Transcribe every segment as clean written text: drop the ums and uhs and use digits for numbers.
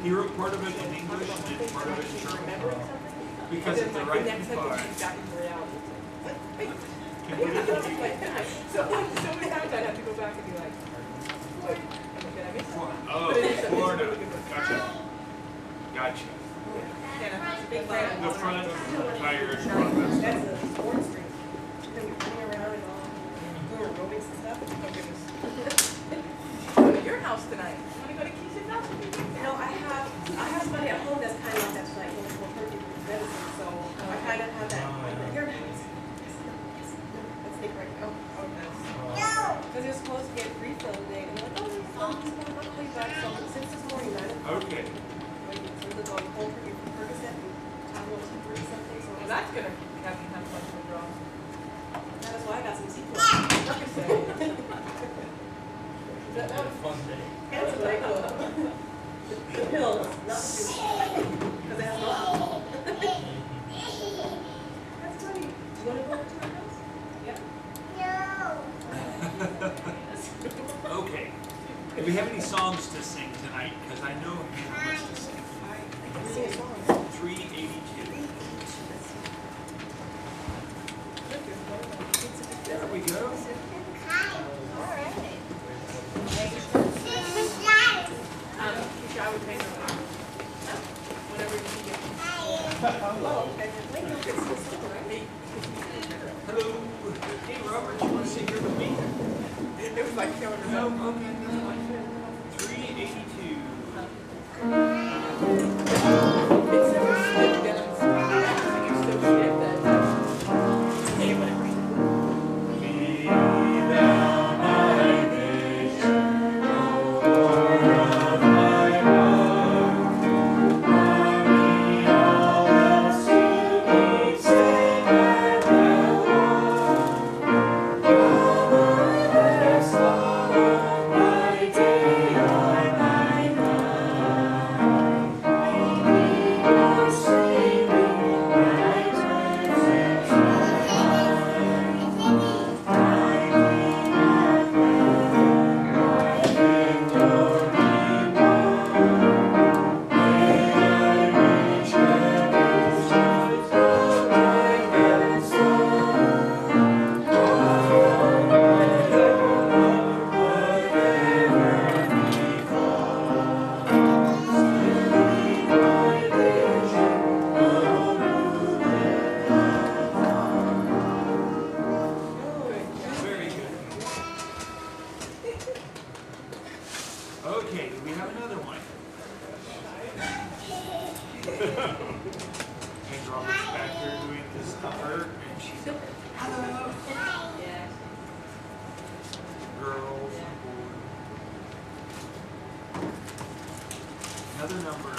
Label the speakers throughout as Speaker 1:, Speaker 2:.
Speaker 1: He wrote part of it in English and then part of it in German. Because of the right to buy.
Speaker 2: So many times I'd have to go back and be like, wait, did I miss something?
Speaker 1: Oh, Florida. Gotcha. Gotcha. The front tire is wrong.
Speaker 3: That's a sports street. You know, you're running around and all, doing aerobics and stuff.
Speaker 2: Oh, goodness. Go to your house tonight. You want to go to Keisha's house?
Speaker 3: No, I have somebody at home that's kind of like that's like will hurt you with medicine, so I kind of have that. Your house. Let's take right now.
Speaker 2: Oh, nice.
Speaker 3: Because you're supposed to get refill today, and they're like, oh, this phone is going to call you back. So since this morning, 9 o'clock.
Speaker 1: Okay.
Speaker 3: When you turn the phone home for your Ferguson, Tylenol 2 something. So
Speaker 2: Well, that's going to have me have fun with withdrawal.
Speaker 3: that is why I got some sequels.
Speaker 2: Like I said.
Speaker 3: That was
Speaker 4: Fun day.
Speaker 3: It's like the pills, not the juice. Because it has no alcohol. That's funny. Do you want to go to our house? Yeah.
Speaker 1: Okay. Do we have any songs to sing tonight? Because I know Hannah wants to sing.
Speaker 3: I can sing a song.
Speaker 1: 382. There we go.
Speaker 2: Keisha, I would pay her whenever you get
Speaker 3: Oh, okay. Wait, no, it's a song, right?
Speaker 1: Hello. Hey, Robert, you want to sing here with me?
Speaker 2: It was like killing her.
Speaker 1: No, okay. 382.
Speaker 2: It's so stiff that it's so stiff that hey, whatever.
Speaker 1: Be thou my vision, O Lord of my heart. Are we all else to be stay by thy word? All my lips long, my day or my night. Waking or sleeping, my presence very good. Okay, do we have another one? And Robert's back here doing this to her, and she's hello,
Speaker 2: Yeah.
Speaker 1: girls on board. Another number.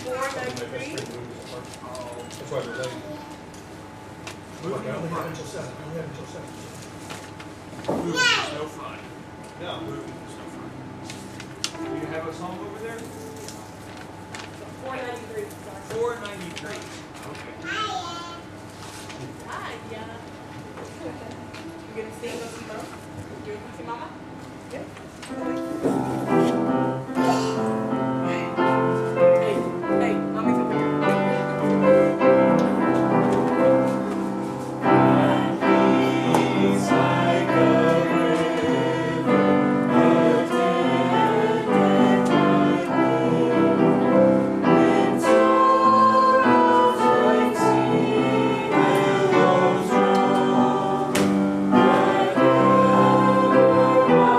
Speaker 3: 493.
Speaker 1: Oh,
Speaker 4: That's why we're late.
Speaker 1: moving
Speaker 4: I only have
Speaker 1: apart.
Speaker 4: until 7. I only have until 7.
Speaker 1: Moving is no fun.
Speaker 4: No.
Speaker 1: Moving is no fun. Do you have a song over there?
Speaker 3: 493.
Speaker 1: 493. Okay.
Speaker 2: Hi, yeah. You gonna sing with Mom? You gonna see Mama?
Speaker 3: Yeah.
Speaker 2: Hey, Mommy's over here.
Speaker 1: It's like a river, a dead when sorrows like sea billows roll, but ever my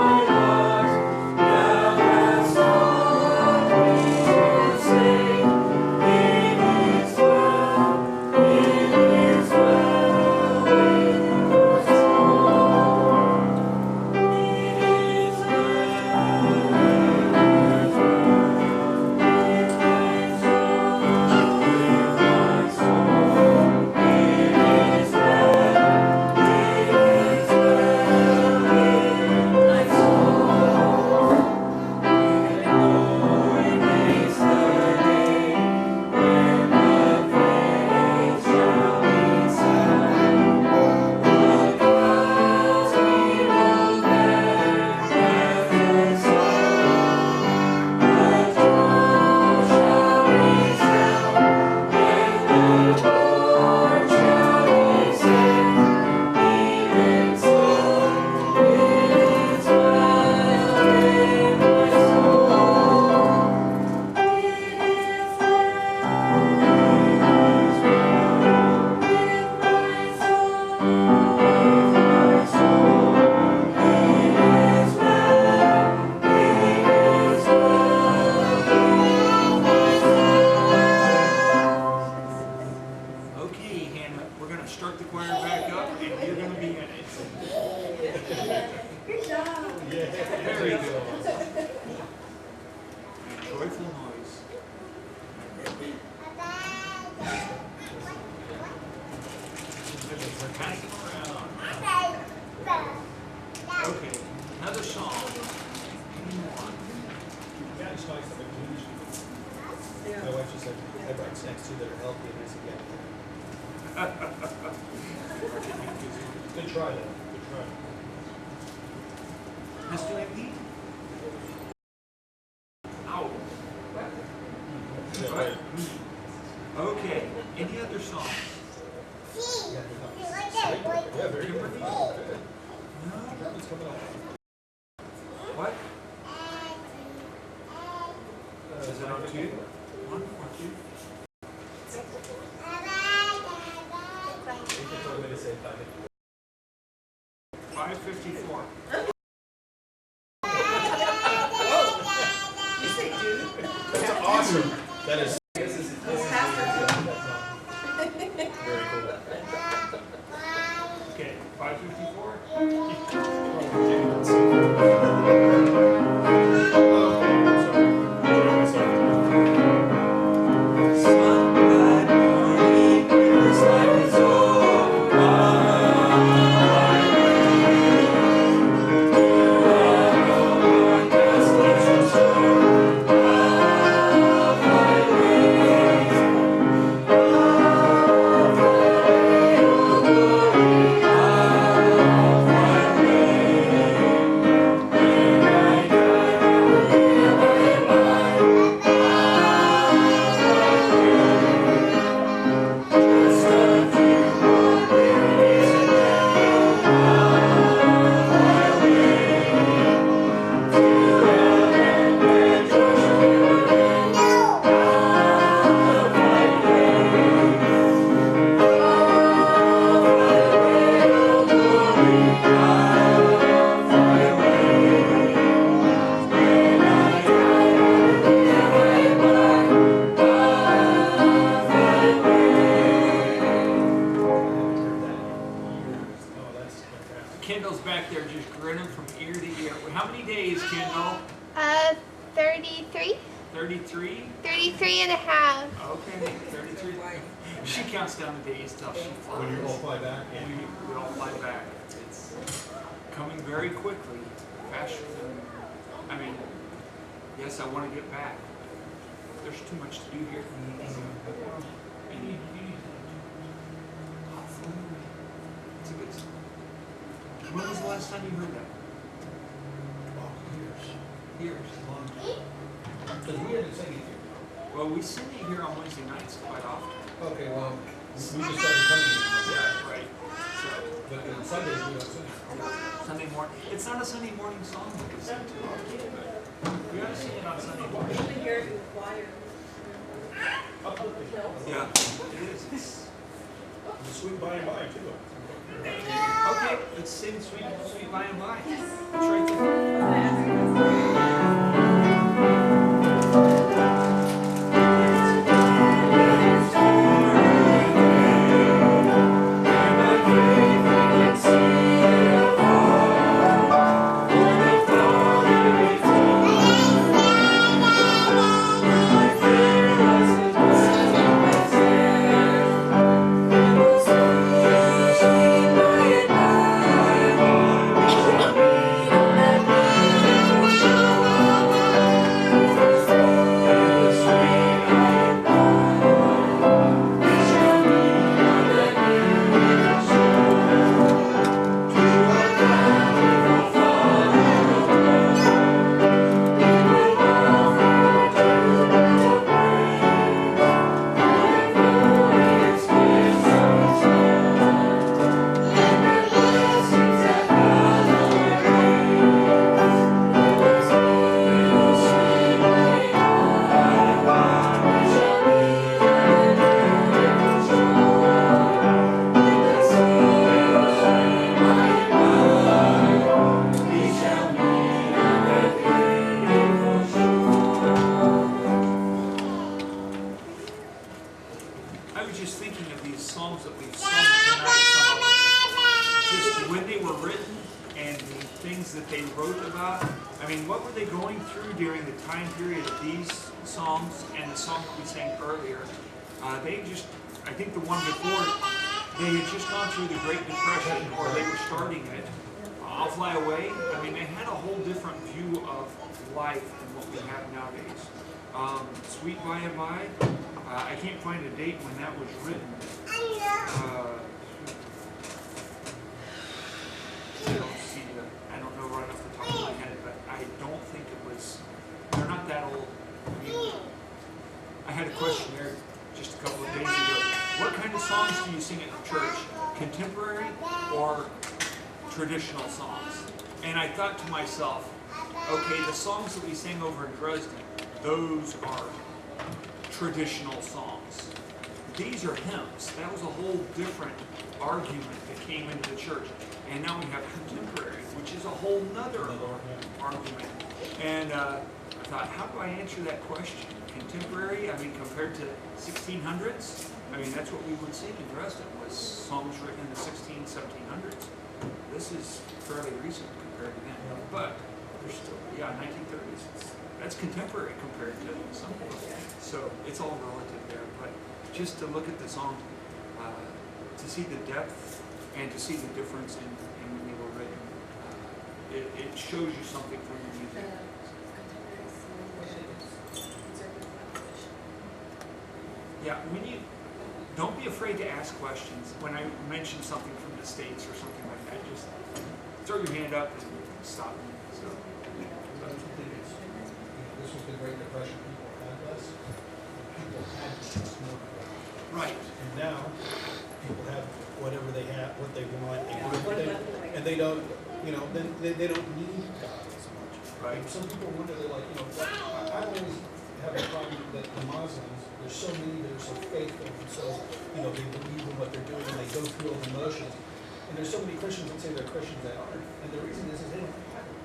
Speaker 1: you go. Joyful noise. We're passing around. Okay, another song.
Speaker 4: Yeah, it's nice that they're doing this.
Speaker 3: Yeah.
Speaker 4: My wife just said, I brought snacks too that are healthy, and I said, yeah. Good try, though. Good try.
Speaker 1: Let's do it, Pete. Ow.
Speaker 4: Yeah,
Speaker 1: What?
Speaker 4: right.
Speaker 1: Okay, any other songs?
Speaker 4: Yeah, very good.
Speaker 1: Kimberly?
Speaker 4: Good.
Speaker 1: No?
Speaker 4: It's coming up.
Speaker 1: What? Is it on two? One or two?
Speaker 4: You told me to say
Speaker 1: 5:54.
Speaker 3: You say dude?
Speaker 4: That's awesome. That is. Very cool.
Speaker 1: Okay, 5:54. Kendall's back there just grinning from ear to ear. How many days, Kendall?
Speaker 5: 33.
Speaker 1: 33?
Speaker 5: 33 and a half.
Speaker 1: Okay, 33. She counts down the days till she flies.
Speaker 4: When you all fly back? Yeah.
Speaker 1: We all fly back. It's coming very quickly, faster than, I mean, yes, I want to get back. There's too much to do here. Hot food. It's a good song. When was the last time you heard that?
Speaker 4: Oh, years.
Speaker 1: Years.
Speaker 4: Because we haven't sing it here.
Speaker 1: Well, we sing it here on Wednesday nights quite often.
Speaker 4: Okay, well, we just started coming here.
Speaker 1: Yeah, right. So,
Speaker 4: But on Sundays, we don't sing it.
Speaker 1: Sunday morning. It's not a Sunday morning song that we sing too often, but we ought to sing it on Sunday
Speaker 3: You
Speaker 1: morning.
Speaker 3: can hear it in the choir.
Speaker 1: Yeah, it is.
Speaker 4: The sweet by and by, too.
Speaker 1: Okay, let's sing Sweet, Sweet By and By. It's right there.
Speaker 3: I was gonna ask you
Speaker 1: what were they going through during the time period of these songs and the song that we sang earlier? I think the one before, they had just gone through the Great Depression, or they were starting it. I'll Fly Away. I mean, they had a whole different view of life than what we have nowadays. Sweet By and By. I can't find a date when that was written. I don't know right off the top of my head, but I don't think it was. They're not that old. I mean, I had a questionnaire just a couple of days ago. What kind of songs do you sing at church? Contemporary or traditional songs? And I thought to myself, okay, the songs that we sing over in Dresden, those are traditional songs. These are hymns. That was a whole different argument that came into the church. And now we have contemporary, which is a whole nother argument. And I thought, how do I answer that question? Contemporary, I mean, compared to 1600s? I mean, that's what we would sing in Dresden, was songs written in the 1700s. This is fairly recent compared to then. But there's still, 1930s. That's contemporary compared to some of them. So it's all relative there. But just to look at the song, to see the depth and to see the difference in when they were written, it shows you something from the music. Yeah, don't be afraid to ask questions. When I mention something from the States or something like that, just throw your hand up and stop me. So,
Speaker 4: This was the Great Depression. People had less. People had more.
Speaker 1: right.
Speaker 4: And now, people have whatever they have, what they want, and they don't, then they don't need God as much.
Speaker 1: Right.
Speaker 4: And some people wonder, they're like, I always have a problem that the Muslims, there's so many that are so faithful and so, they believe in what they're doing and they go through all the motions. And there's so many Christians that say they're Christians that aren't. And the reason is they don't have it.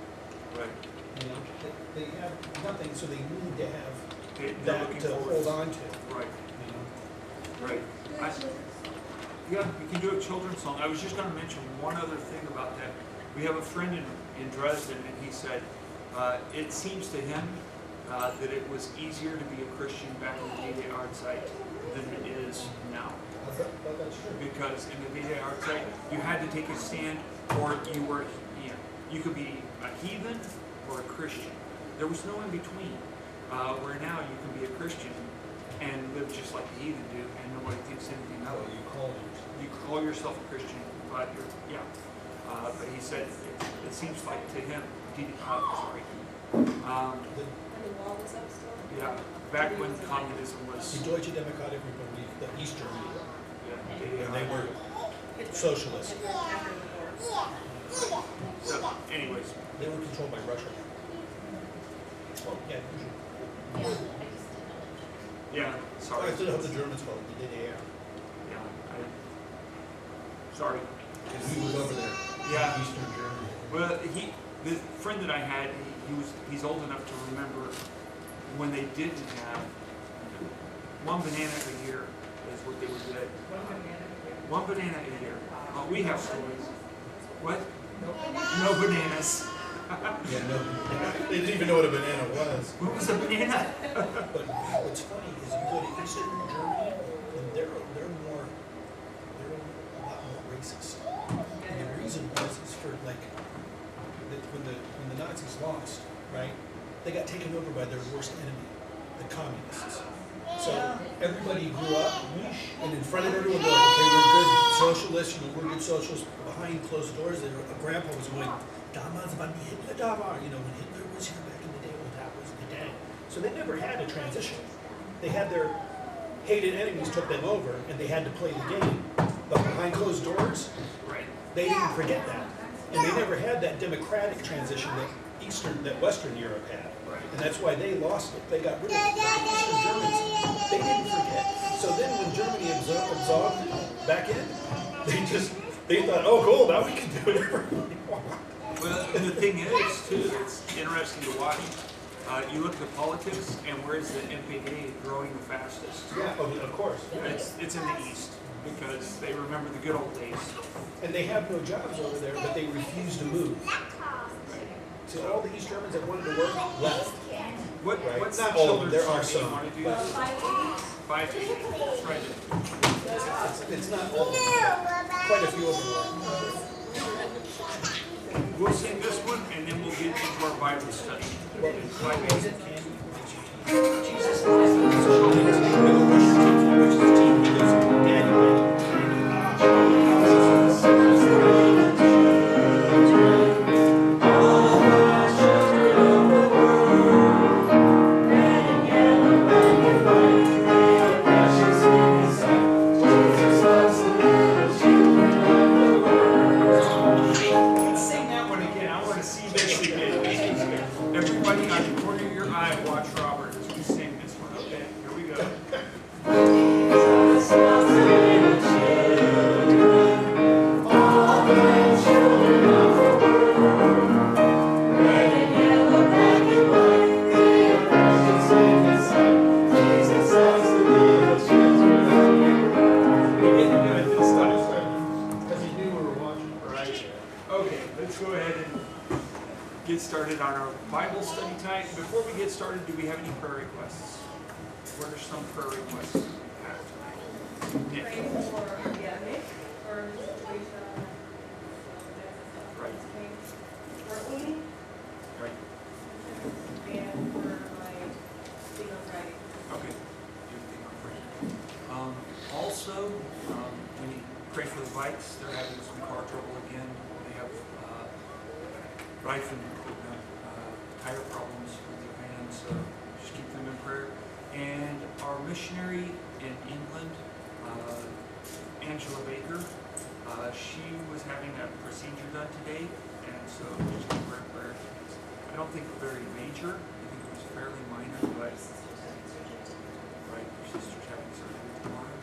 Speaker 1: Right.
Speaker 4: They have nothing, so they need to have
Speaker 1: They're
Speaker 4: that to hold on to.
Speaker 1: Right. Right. Yeah, you can do a children's song. I was just going to mention one other thing about that. We have a friend in Dresden, and he said it seems to him that it was easier to be a Christian back in the Day Art site than it is now.
Speaker 4: That's true.
Speaker 1: Because in the Day Art site, you had to take a stand, or you could be a heathen or a Christian. There was no in between. Where now you can be a Christian and live just like the heathen do, and nobody thinks anything of it. You call yourself a Christian, but but he said it seems like to him, sorry.
Speaker 3: And the wall was up still?
Speaker 1: Yeah, back when communism was.
Speaker 4: The Deutsche Demokratische Republik, the East Germany,
Speaker 1: Yeah,
Speaker 4: and they were socialists.
Speaker 1: So, anyways,
Speaker 4: They were controlled by Russia. Well, yeah,
Speaker 1: yeah, sorry.
Speaker 4: I still have the Germans called it the DDR.
Speaker 1: Yeah, sorry.
Speaker 4: Because he was over there.
Speaker 1: Yeah.
Speaker 4: Eastern Germany.
Speaker 1: Well, the friend that I had, he's old enough to remember when they didn't have one banana a year is what they would get. One banana a year. We have stories. What? No bananas.
Speaker 4: Yeah, no, they didn't even know what a banana was.
Speaker 1: What was a banana?
Speaker 4: But what's funny is you go to Eastern Germany, and they're a lot more racist. And the reason is for when the Nazis lost, right? They got taken over by their worst enemy, the communists. So everybody grew up, and in front of everyone, they're like, okay, we're good socialists, we're good socialists. Behind closed doors, a grandpa was going, damals waren die Hitler da war. When Hitler was here back in the day, well, that was the day. So they never had a transition. They had their hated enemies took them over, and they had to play the game. But behind closed doors, they didn't forget that. And they never had that democratic transition that Western Europe had. And that's why they lost it. They got rid of it. But the Eastern Germans, they didn't forget. So then when Germany absorbed back in, they thought, oh cool, now we can do whatever we want.
Speaker 1: Well, and the thing is, too, it's interesting to watch. You look at the politics, and where's the NPD growing the fastest?
Speaker 4: Yeah, of course. Yeah.
Speaker 1: It's in the East, because they remember the good old days.
Speaker 4: And they have no jobs over there, but they refuse to move. So all the East Germans that wanted to work left. Right.
Speaker 1: What's
Speaker 4: Not
Speaker 1: the
Speaker 4: all of them,
Speaker 1: children's
Speaker 4: there are
Speaker 1: song you
Speaker 4: some,
Speaker 1: want to do?
Speaker 4: but-
Speaker 1: 580. That's right.
Speaker 4: It's not all of them, but quite a few of them are.
Speaker 1: We'll sing this one, and then we'll get into our Bible study.
Speaker 4: Well,
Speaker 1: In 580.
Speaker 4: Jesus is
Speaker 1: Let's sing that one again. I want to see this again. Everybody on the corner of your eye, watch Robert as we sing this one. Okay, here we go. We're getting good at this stuff.
Speaker 4: Because he knew we were watching.
Speaker 1: Right. Okay, let's go ahead and get started on our Bible study tonight. Before we get started, do we have any prayer requests? What are some prayer requests we have tonight? Nick.
Speaker 3: Pray for, Nick, for his situation.
Speaker 1: Right.
Speaker 3: For Uni,
Speaker 1: Right.
Speaker 3: and for my thing on Friday.
Speaker 1: Okay. Everything on prayer. Also, we pray for the bikes. They're having some car trouble again. They have rifle tire problems with their vans, so just keep them in prayer. And our missionary in England, Angela Baker, she was having a procedure done today, and so just keep her in prayer. I don't think very major. I think it was fairly minor, but right, your sister's having surgery tomorrow.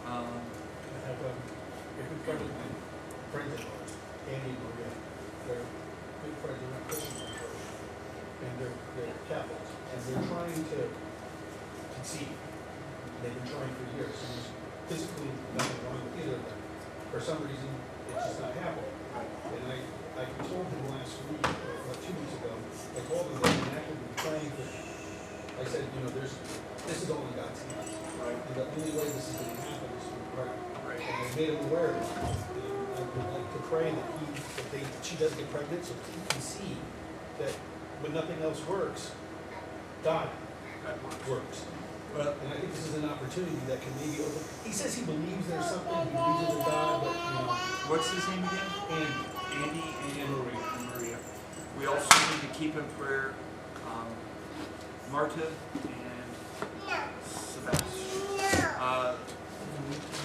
Speaker 4: I have a good friend of mine, friends of ours, Andy and Maria. They're good friends, they're not Christians in church. And they're Catholics. And they're trying to conceive. They've been trying for years. And there's physically nothing wrong with either of them. For some reason, it's just not happening. And I told them last week, or 2 weeks ago, I told them they've been actively praying for them. I said, this is all in God's hands.
Speaker 1: Right.
Speaker 4: And the only way this is going to happen is through prayer.
Speaker 1: Right.
Speaker 4: And I made him aware of it. And I would like to pray that she doesn't get pregnant, so he can see that when nothing else works, God
Speaker 1: That works.
Speaker 4: works.
Speaker 1: Well,
Speaker 4: And I think this is an opportunity that can maybe open. He says he believes there's something, he believes in God, but
Speaker 1: what's his name again?
Speaker 4: Andy.
Speaker 1: Andy and
Speaker 4: Maria.
Speaker 1: Maria. We also need to keep in prayer Marta and Sebastian.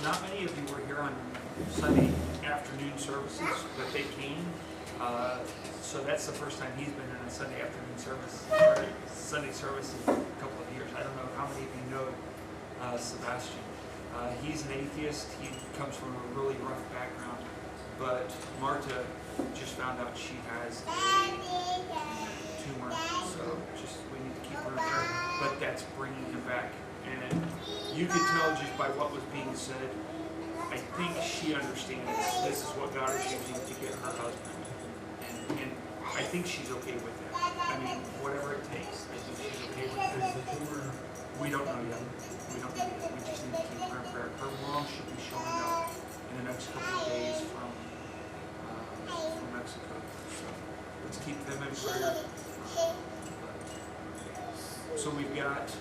Speaker 1: Not many of you were here on Sunday afternoon services, but they came. So that's the first time he's been in a Sunday afternoon service, or Sunday service in a couple of years. I don't know how many of you know Sebastian. He's an atheist. He comes from a really rough background. But Marta just found out she has a tumor, so we need to keep her in prayer. But that's bringing him back. And you could tell just by what was being said, I think she understands this is what God is using to get her husband. And I think she's okay with it. I mean, whatever it takes, I think she's okay with
Speaker 4: Is
Speaker 1: it.
Speaker 4: the tumor,
Speaker 1: We don't know yet. We don't know yet. We just need to keep her in prayer. Her mom should be showing up in the next couple of days from Mexico. So let's keep them in prayer. So we've got,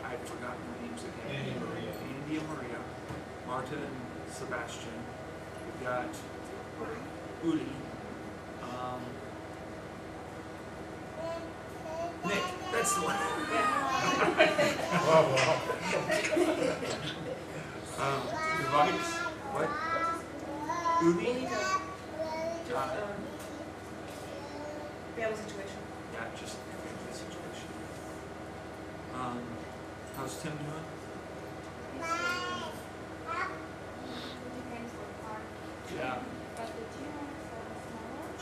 Speaker 1: I've forgotten the names again.
Speaker 4: Andy and Maria.
Speaker 1: Andy and Maria, Marta and Sebastian. We've got Uli. Nick, that's the one. The bikes, what? Uli?
Speaker 3: Family situation.
Speaker 1: Yeah, just the situation. How's Tim doing? Yeah.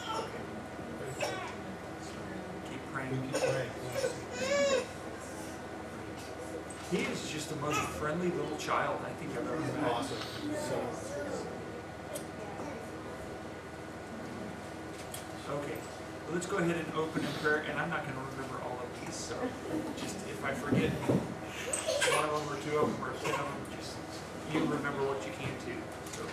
Speaker 1: Okay. Keep praying.
Speaker 4: we keep praying.
Speaker 1: He is just the most friendly little child I think I've ever met.
Speaker 4: Awesome. So,
Speaker 1: let's go ahead and open in prayer, and I'm not going to remember all of these, so just if I forget one of them or two of them or 10 of them, just you remember what you can too. So,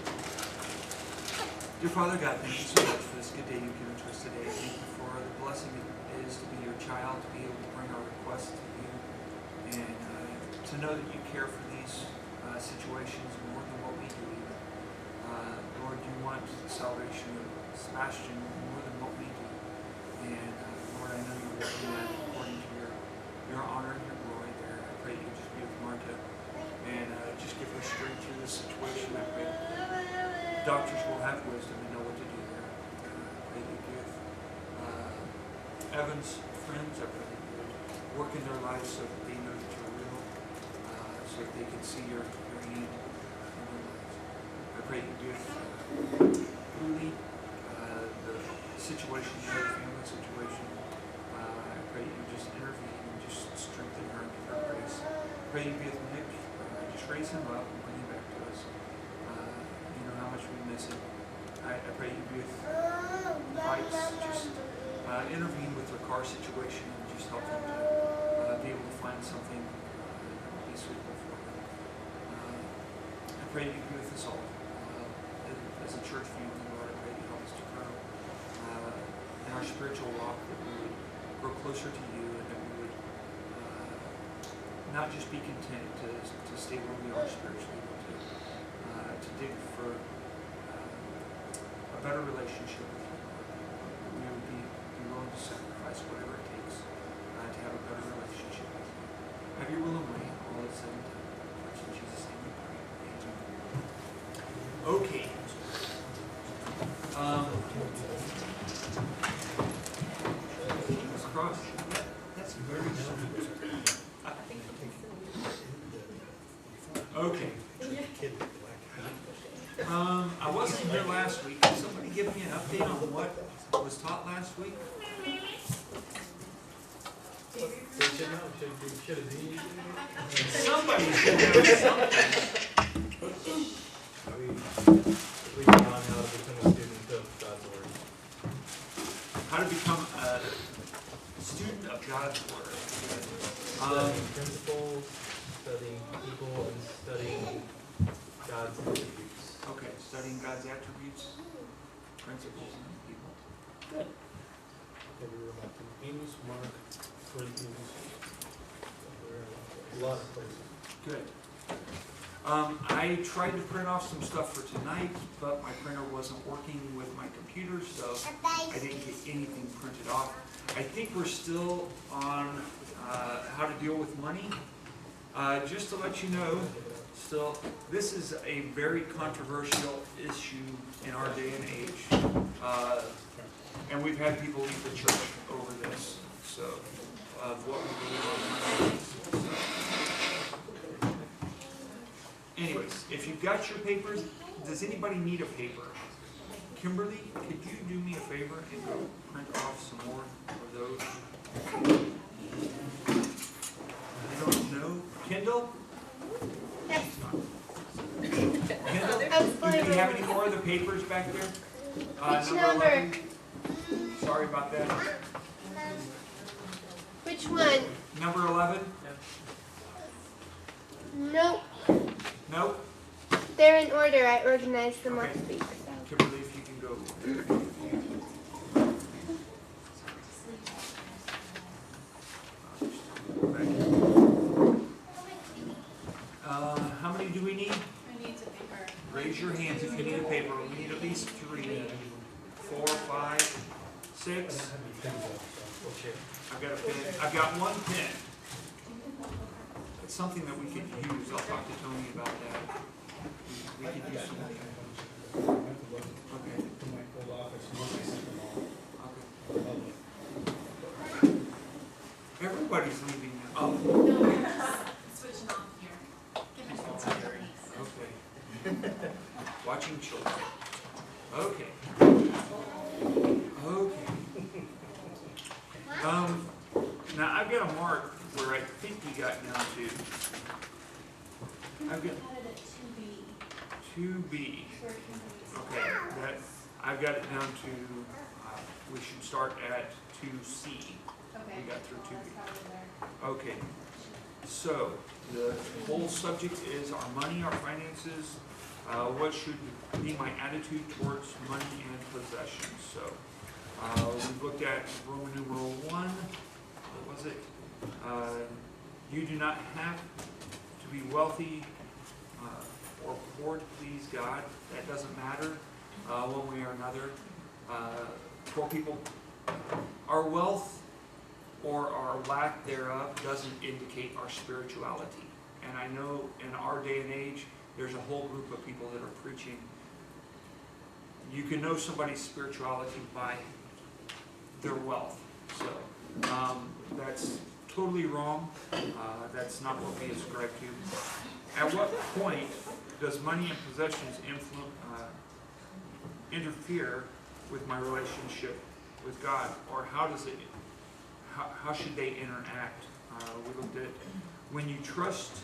Speaker 1: dear Father God, thank you so much for this good day you've given to us today. Thank you for the blessing it is to be your child, to be able to bring our requests to you, and to know that you care for these situations more than what we do. Lord, you want the salvation of Sebastian more than what we do. And Lord, I know you're working that according to your honor and your glory there. I pray you just be with Marta and just give her strength through this situation. I pray doctors will have wisdom and know what to do there. I pray you give Evan's friends, I pray that you would work in their lives so that they know that you're real, so that they can see your hand in their lives. I pray you give Uli the situation, the family situation. I pray you just intervene and just strengthen her and give her grace. I pray you be with Nick. Just raise him up and bring him back to us. You know how much we miss him. I pray you be with Pikes. Just intervene with their car situation and just help them to be able to find something that will be suitable for them. I pray you be with us all. As a church family, Lord, I pray you help us to grow in our spiritual walk, that we would grow closer to you, and that we would not just be content to stay where we are spiritually, but to dig for a better relationship with you, Lord. We would be willing to sacrifice whatever it takes to have a better relationship with you. Have your will and way, all is said and done. In Jesus' name we pray. Amen. Okay. Cross. That's very sweet. Okay. I wasn't here last week. Can somebody give me an update on what was taught last week? Somebody should know something.
Speaker 6: We on how to become a student of God's Word.
Speaker 1: How to become a student of God's Word.
Speaker 6: Studying principles, studying people, and studying God's attributes.
Speaker 1: Okay, studying God's attributes, principles, and people. Good.
Speaker 4: Okay, we were about to Amos, Mark, Corinthians. A lot of places.
Speaker 1: Good. I tried to print off some stuff for tonight, but my printer wasn't working with my computer, so I didn't get anything printed off. I think we're still on how to deal with money. Just to let you know, still, this is a very controversial issue in our day and age. And we've had people leave the church over this, so, of what we believe on money. Anyways, if you've got your papers, does anybody need a paper? Kimberly, could you do me a favor and go print off some more of those? I don't know. Kendall?
Speaker 5: Yes.
Speaker 1: Kendall, do you have any more of the papers back there?
Speaker 5: Which
Speaker 1: number?
Speaker 5: number?
Speaker 1: 11? Sorry about that.
Speaker 5: Which one?
Speaker 1: Number 11?
Speaker 5: Nope.
Speaker 1: Nope.
Speaker 5: They're in order. I organized them
Speaker 1: Okay.
Speaker 5: last week. So.
Speaker 1: Kimberly, if you can go. How many do we need?
Speaker 2: I need a paper.
Speaker 1: Raise your hands if you need a paper. We need at least 3, 4, 5, 6. I've got a pen. I've got one pen. It's something that we could use. I'll talk to Tony about that. We could use some of that. Okay. Okay. Everybody's leaving now. Oh.
Speaker 2: Switching off here.
Speaker 1: Okay. Watching children. Okay. Okay. Now I've got a mark where I think we got down to. I've got 2B. Okay. I've got it down to, we should start at 2C.
Speaker 2: Okay.
Speaker 1: We got through
Speaker 2: Well,
Speaker 1: 2B.
Speaker 2: that's probably there.
Speaker 1: Okay, so the whole subject is our money, our finances. What should be my attitude towards money and possessions? So we looked at Roman numeral 1. What was it? You do not have to be wealthy or poor to please God. That doesn't matter one way or another. Poor people, our wealth or our lack thereof doesn't indicate our spirituality. And I know in our day and age, there's a whole group of people that are preaching. You can know somebody's spirituality by their wealth. So that's totally wrong. That's not what we ascribe to. At what point does money and possessions interfere with my relationship with God, or how does it? How should they interact? We looked at when you trust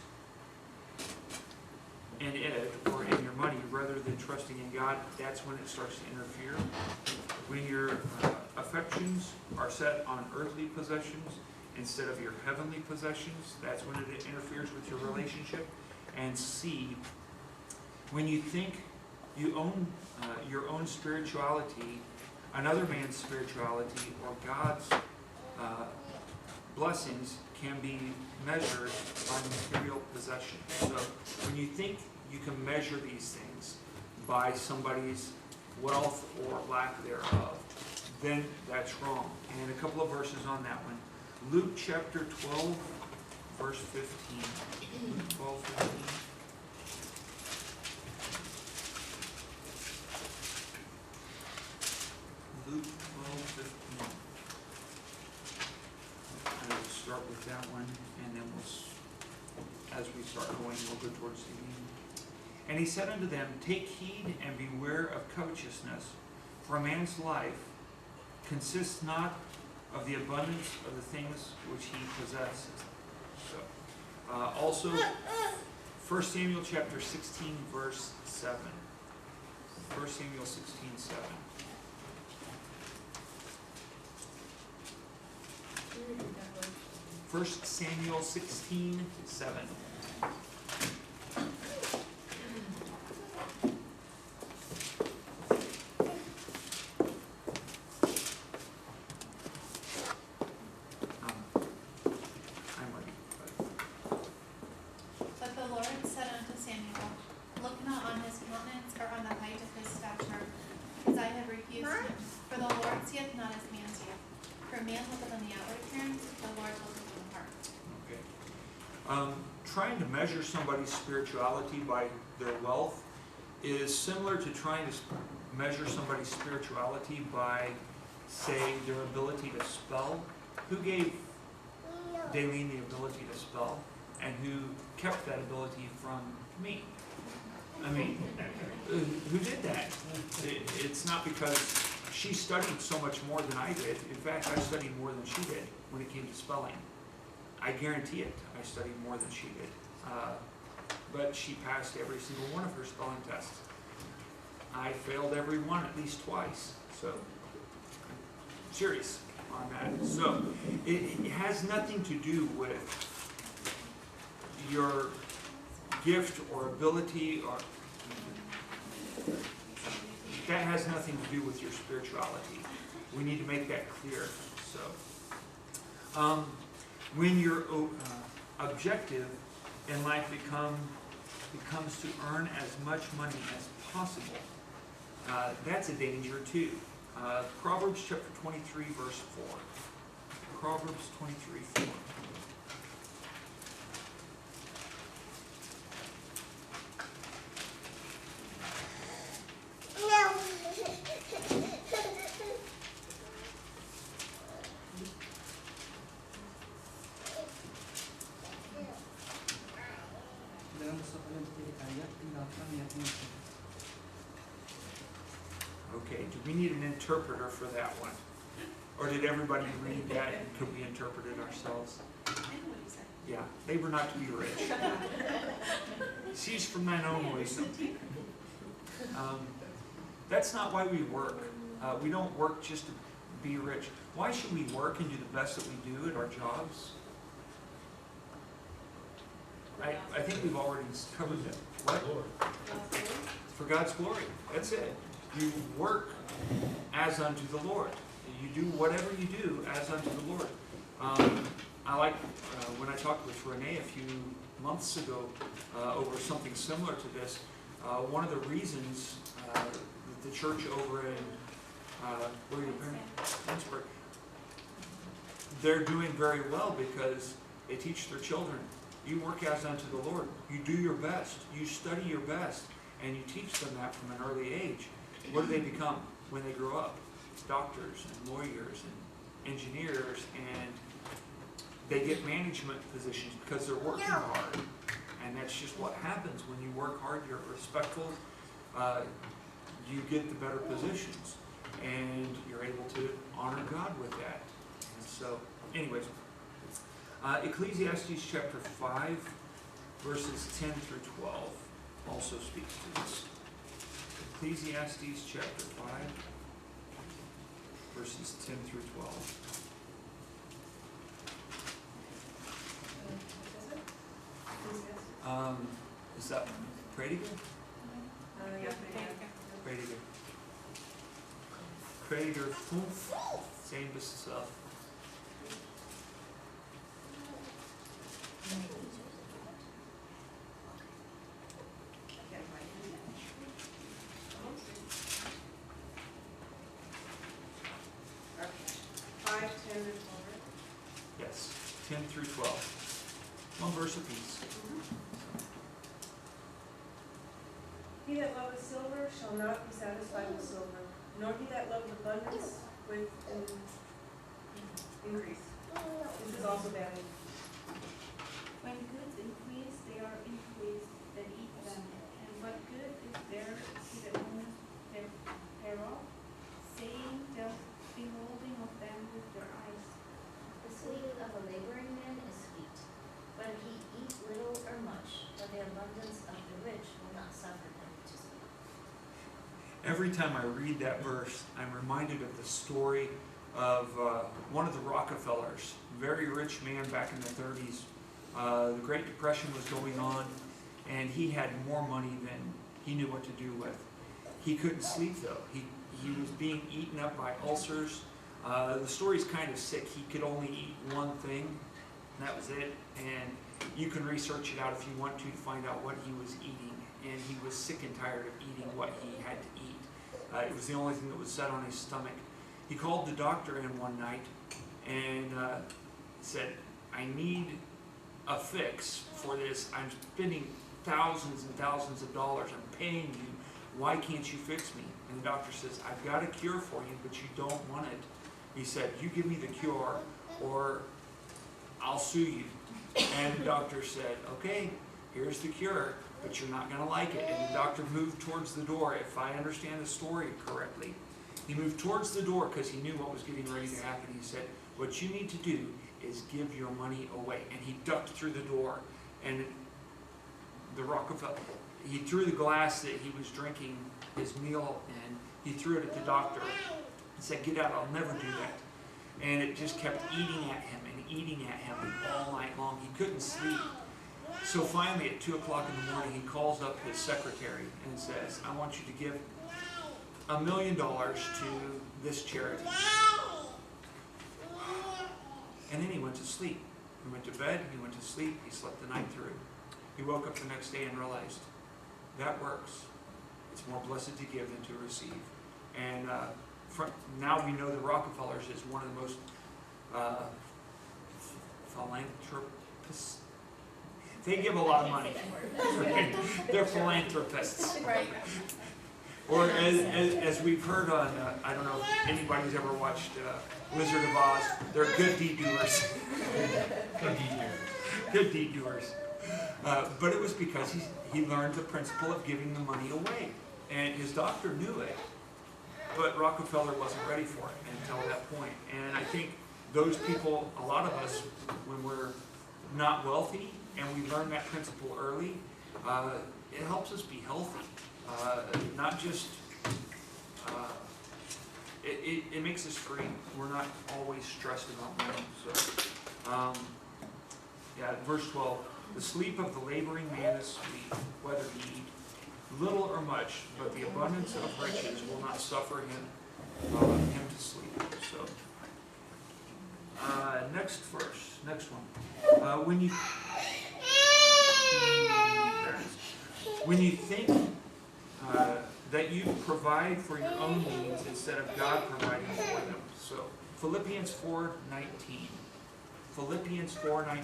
Speaker 1: in it or in your money rather than trusting in God. That's when it starts to interfere. When your affections are set on earthly possessions instead of your heavenly possessions, that's when it interferes with your relationship. And C, when you think you own your own spirituality, another man's spirituality, or God's blessings can be measured by material possessions. So when you think you can measure these things by somebody's wealth or lack thereof, then that's wrong. And a couple of verses on that one. Luke chapter 12, verse 15. Luke 12, 15. Luke 12, 15. I will start with that one, and then as we start going, we'll go towards the end. And he said unto them, take heed and beware of covetousness, for a man's life consists not of the abundance of the things which he possesses. So, also, 1 Samuel chapter 16, verse 7. 1 Samuel 16, 7. 1 Samuel 16, 7. I'm ready.
Speaker 7: But the Lord said unto Samuel, look not on his countenance or on the height of his stature, because I have refused him. For the Lord seeth not as man seeth. For man looketh on the outward appearance, the Lord looketh on the heart.
Speaker 1: Okay. Trying to measure somebody's spirituality by their wealth is similar to trying to measure somebody's spirituality by, say, their ability to spell. Who gave Daleen the ability to spell, and who kept that ability from me? I mean, who did that? It's not because she studied so much more than I did. In fact, I studied more than she did when it came to spelling. I guarantee it, I studied more than she did. But she passed every single one of her spelling tests. I failed every one at least twice. So, I'm serious on that. So, it has nothing to do with your gift or ability, or that has nothing to do with your spirituality. We need to make that clear. So, when your objective in life becomes to earn as much money as possible, that's a danger too. Proverbs chapter 23, verse 4. Proverbs 23, 4. Okay, do we need an interpreter for that one? Or did everybody read that and could we interpret it ourselves? Yeah, labor not to be rich. Cease from thine own wisdom. That's not why we work. We don't work just to be rich. Why should we work and do the best that we do at our jobs? I think we've already covered that. What?
Speaker 6: Lord.
Speaker 1: For God's glory. That's it. You work as unto the Lord. You do whatever you do as unto the Lord. I like when I talked with Renee a few months ago over something similar to this. One of the reasons that the church over in where are you been? Pittsburgh, they're doing very well because they teach their children. You work as unto the Lord. You do your best. You study your best, and you teach them that from an early age. What do they become when they grow up? Doctors and lawyers and engineers, and they get management positions because they're working hard. And that's just what happens when you work hard. You're respectful. You get the better positions, and you're able to honor God with that. And so, anyways, Ecclesiastes chapter 5, verses 10 through 12 also speaks to this. Ecclesiastes chapter 5, verses 10 through 12. Is that Prediger?
Speaker 3: Yeah.
Speaker 1: Prediger. Prediger 5, same stuff.
Speaker 3: Okay. 5, 10, and 12.
Speaker 1: Yes, 10 through 12. One verse apiece.
Speaker 3: He that loveth silver shall not be satisfied with silver, nor he that loveth abundance with increase. This is also bad.
Speaker 8: When goods increase, they are increased that eat them, and what good is there to the owners thereof, saying, just beholding of them with their eyes.
Speaker 9: The sleep of a laboring man is sweet, whether he eat little or much, for the abundance of the rich will not suffer him to sleep.
Speaker 1: Every time I read that verse, I'm reminded of the story of one of the Rockefellers, very rich man back in the 30s. The Great Depression was going on, and he had more money than he knew what to do with. He couldn't sleep though. He was being eaten up by ulcers. The story's kind of sick. He could only eat one thing, and that was it. And you can research it out if you want to find out what he was eating. And he was sick and tired of eating what he had to eat. It was the only thing that was set on his stomach. He called the doctor in one night and said, I need a fix for this. I'm spending thousands and thousands of dollars. I'm paying you. Why can't you fix me? And the doctor says, I've got a cure for you, but you don't want it. He said, you give me the cure or I'll sue you. And the doctor said, okay, here's the cure, but you're not going to like it. And the doctor moved towards the door, if I understand the story correctly. He moved towards the door because he knew what was getting ready to happen. He said, what you need to do is give your money away. And he ducked through the door, and the Rockefeller, he threw the glass that he was drinking his meal, and he threw it at the doctor and said, get out, I'll never do that. And it just kept eating at him and eating at him all night long. He couldn't sleep. So finally at 2 o'clock in the morning, he calls up his secretary and says, I want you to give $1 million to this charity. And then he went to sleep. He went to bed, he went to sleep, he slept the night through. He woke up the next day and realized, that works. It's more blessed to give than to receive. And now we know the Rockefellers is one of the most philanthropists. They give a lot of money. They're philanthropists.
Speaker 2: Right.
Speaker 1: Or as we've heard on, I don't know if anybody's ever watched Wizard of Oz, they're good deed doers. Good deed doers. But it was because he learned the principle of giving the money away. And his doctor knew it, but Rockefeller wasn't ready for it until that point. And I think those people, a lot of us, when we're not wealthy and we learn that principle early, it helps us be healthy. Not just it makes us free. We're not always stressed about money. So, yeah, verse 12. The sleep of the laboring man is sweet, whether he eat little or much, but the abundance of riches will not suffer him to sleep. So, next verse, next one. When you think that you provide for your own needs instead of God providing for them. So Philippians 4:19. Philippians 4:19.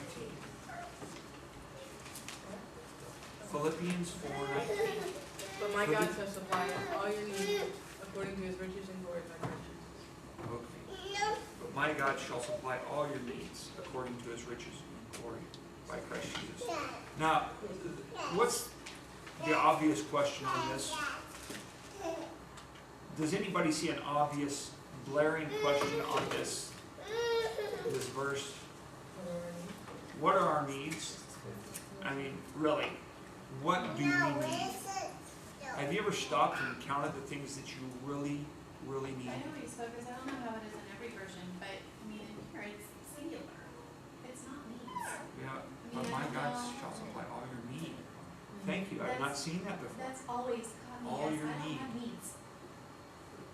Speaker 1: Philippians 4:19.
Speaker 2: But my God shall supply all your needs according to his riches and glory by Christ Jesus.
Speaker 1: Okay. But my God shall supply all your needs according to his riches and glory by Christ Jesus. Now, what's the obvious question on this? Does anybody see an obvious, blaring question on this verse? What are our needs? I mean, really, what do we need? Have you ever stopped and counted the things that you really, really need?
Speaker 7: I know what you spoke, because I don't know how it is in every version, but I mean, in here it's singular. It's not needs.
Speaker 1: Yeah, but my God shall supply all your need. Thank you. I've not seen that before.
Speaker 7: That's always caught me
Speaker 1: All
Speaker 7: as
Speaker 1: your
Speaker 7: I don't
Speaker 1: need.
Speaker 7: have needs.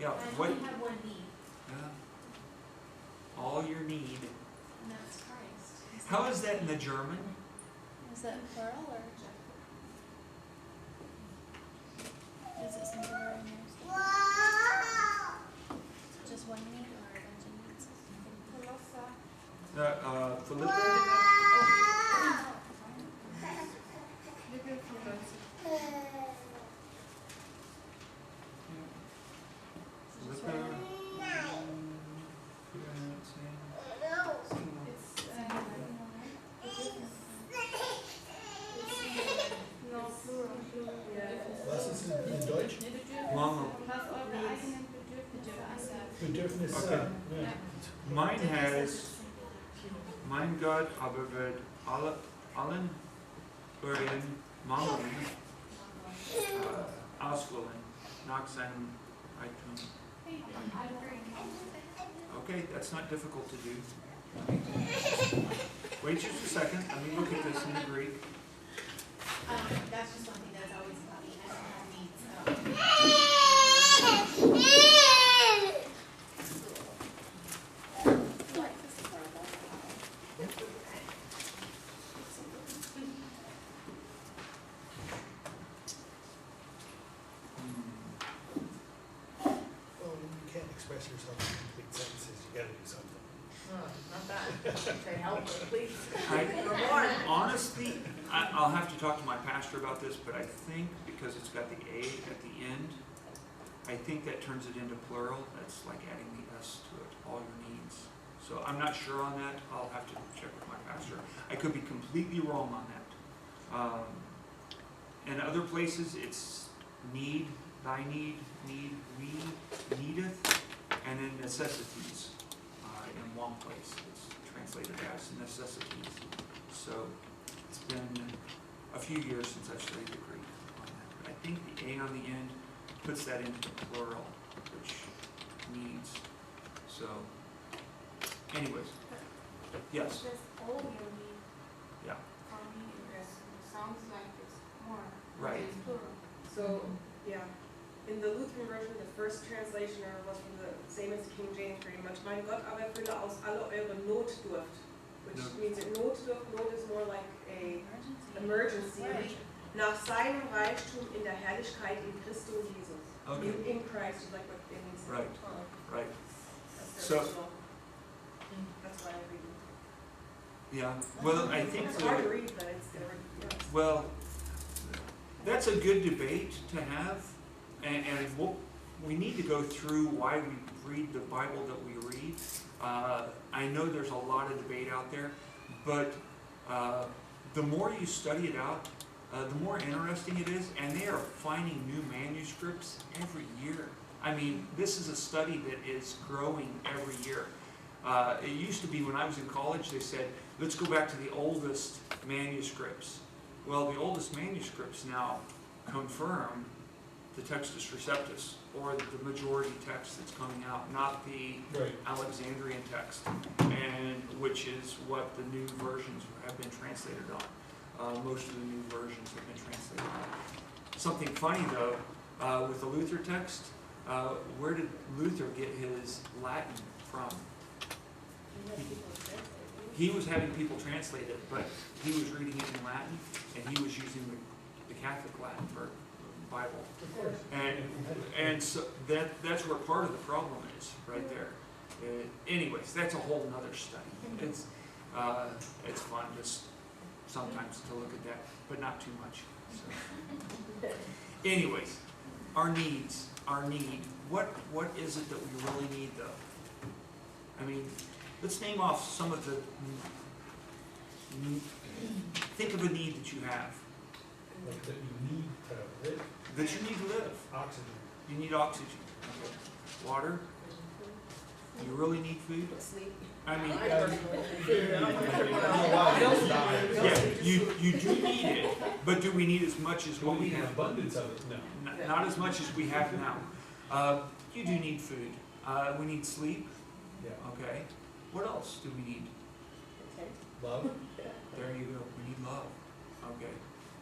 Speaker 1: Yeah,
Speaker 7: I
Speaker 1: what?
Speaker 7: only have one need,
Speaker 1: Yeah. All your need.
Speaker 7: and that's Christ.
Speaker 1: How is that in the German?
Speaker 7: Is that plural or is it singular in yours? Just one need or a bunch of needs?
Speaker 1: Philippians.
Speaker 4: Was ist es in Deutsch?
Speaker 1: Mama.
Speaker 4: Bedürfnisse.
Speaker 1: Okay.
Speaker 4: Ja.
Speaker 1: Mine has, mein Gott aber wird allen euren Mangeln ausfüllen nach seinem Reichtum. Okay, that's not difficult to do. Wait just a second, let me look at this in the Greek.
Speaker 7: That's just one thing that's always caught me. I don't have needs, so.
Speaker 4: Well, you can't express yourself in complete sentences, you gotta do something.
Speaker 2: Not that. Say help, please.
Speaker 1: Honestly, I'll have to talk to my pastor about this, but I think because it's got the A at the end, I think that turns it into plural. That's like adding the S to it, all your needs. So I'm not sure on that. I'll have to check with my pastor. I could be completely wrong on that. In other places, it's need, thy need, we, needeth, and then necessities. In one place, it's translated as necessities. So it's been a few years since I studied the Greek on that. But I think the A on the end puts that into the plural, which needs. So, anyways, yes,
Speaker 8: Just all your need.
Speaker 1: yeah,
Speaker 8: For me, it sounds like it's more.
Speaker 1: right.
Speaker 8: It's plural.
Speaker 3: So, yeah, in the Lutheran version, the first translation was from the same as King James pretty much. Mein Gott aber fülle aus alle eure Notdurft, which
Speaker 1: Not-
Speaker 3: means that Notdurft, not is more like a emergency.
Speaker 7: Right.
Speaker 3: Nach seinem Reichtum in der Herrlichkeit in Christo Jesus.
Speaker 1: Okay,
Speaker 3: In Christ is like what it means.
Speaker 1: Right. right.
Speaker 3: That's the
Speaker 1: So-
Speaker 3: original. That's why I read it.
Speaker 1: Yeah, well, I think
Speaker 3: It's hard to
Speaker 1: the,
Speaker 3: read, but it's there. Yeah.
Speaker 1: well, that's a good debate to have, and we need to go through why we read the Bible that we read. I know there's a lot of debate out there, but the more you study it out, the more interesting it is, and they are finding new manuscripts every year. I mean, this is a study that is growing every year. It used to be when I was in college, they said, let's go back to the oldest manuscripts. Well, the oldest manuscripts now confirm the Textus Receptus, or the majority text that's coming out, not the
Speaker 4: Right.
Speaker 1: Alexandrian text, and which is what the new versions have been translated on. Most of the new versions have been translated on. Something funny though, with the Luther text, where did Luther get his Latin from? He was having people translate it, but he was reading it in Latin, and he was using the Catholic Latin for the Bible.
Speaker 4: Of course.
Speaker 1: And so that's where part of the problem is, right there. Anyways, that's a whole nother study. It's fun just sometimes to look at that, but not too much. So. Anyways, our needs, our need. What is it that we really need, though? I mean, let's name off some of the. Think of a need that you have.
Speaker 4: Like that you need to live.
Speaker 1: That you need to live.
Speaker 4: Oxygen.
Speaker 1: You need oxygen. Okay. Water. You really need food.
Speaker 3: Sleep.
Speaker 1: I mean,
Speaker 4: Yeah,
Speaker 1: you do need it, but do we need as much as what we
Speaker 4: an
Speaker 1: have?
Speaker 4: abundance of it, no.
Speaker 1: Not as much as we have now. You do need food. We need sleep.
Speaker 4: Yeah.
Speaker 1: Okay. What else do we need?
Speaker 4: Love.
Speaker 1: There you go. We need love. Okay.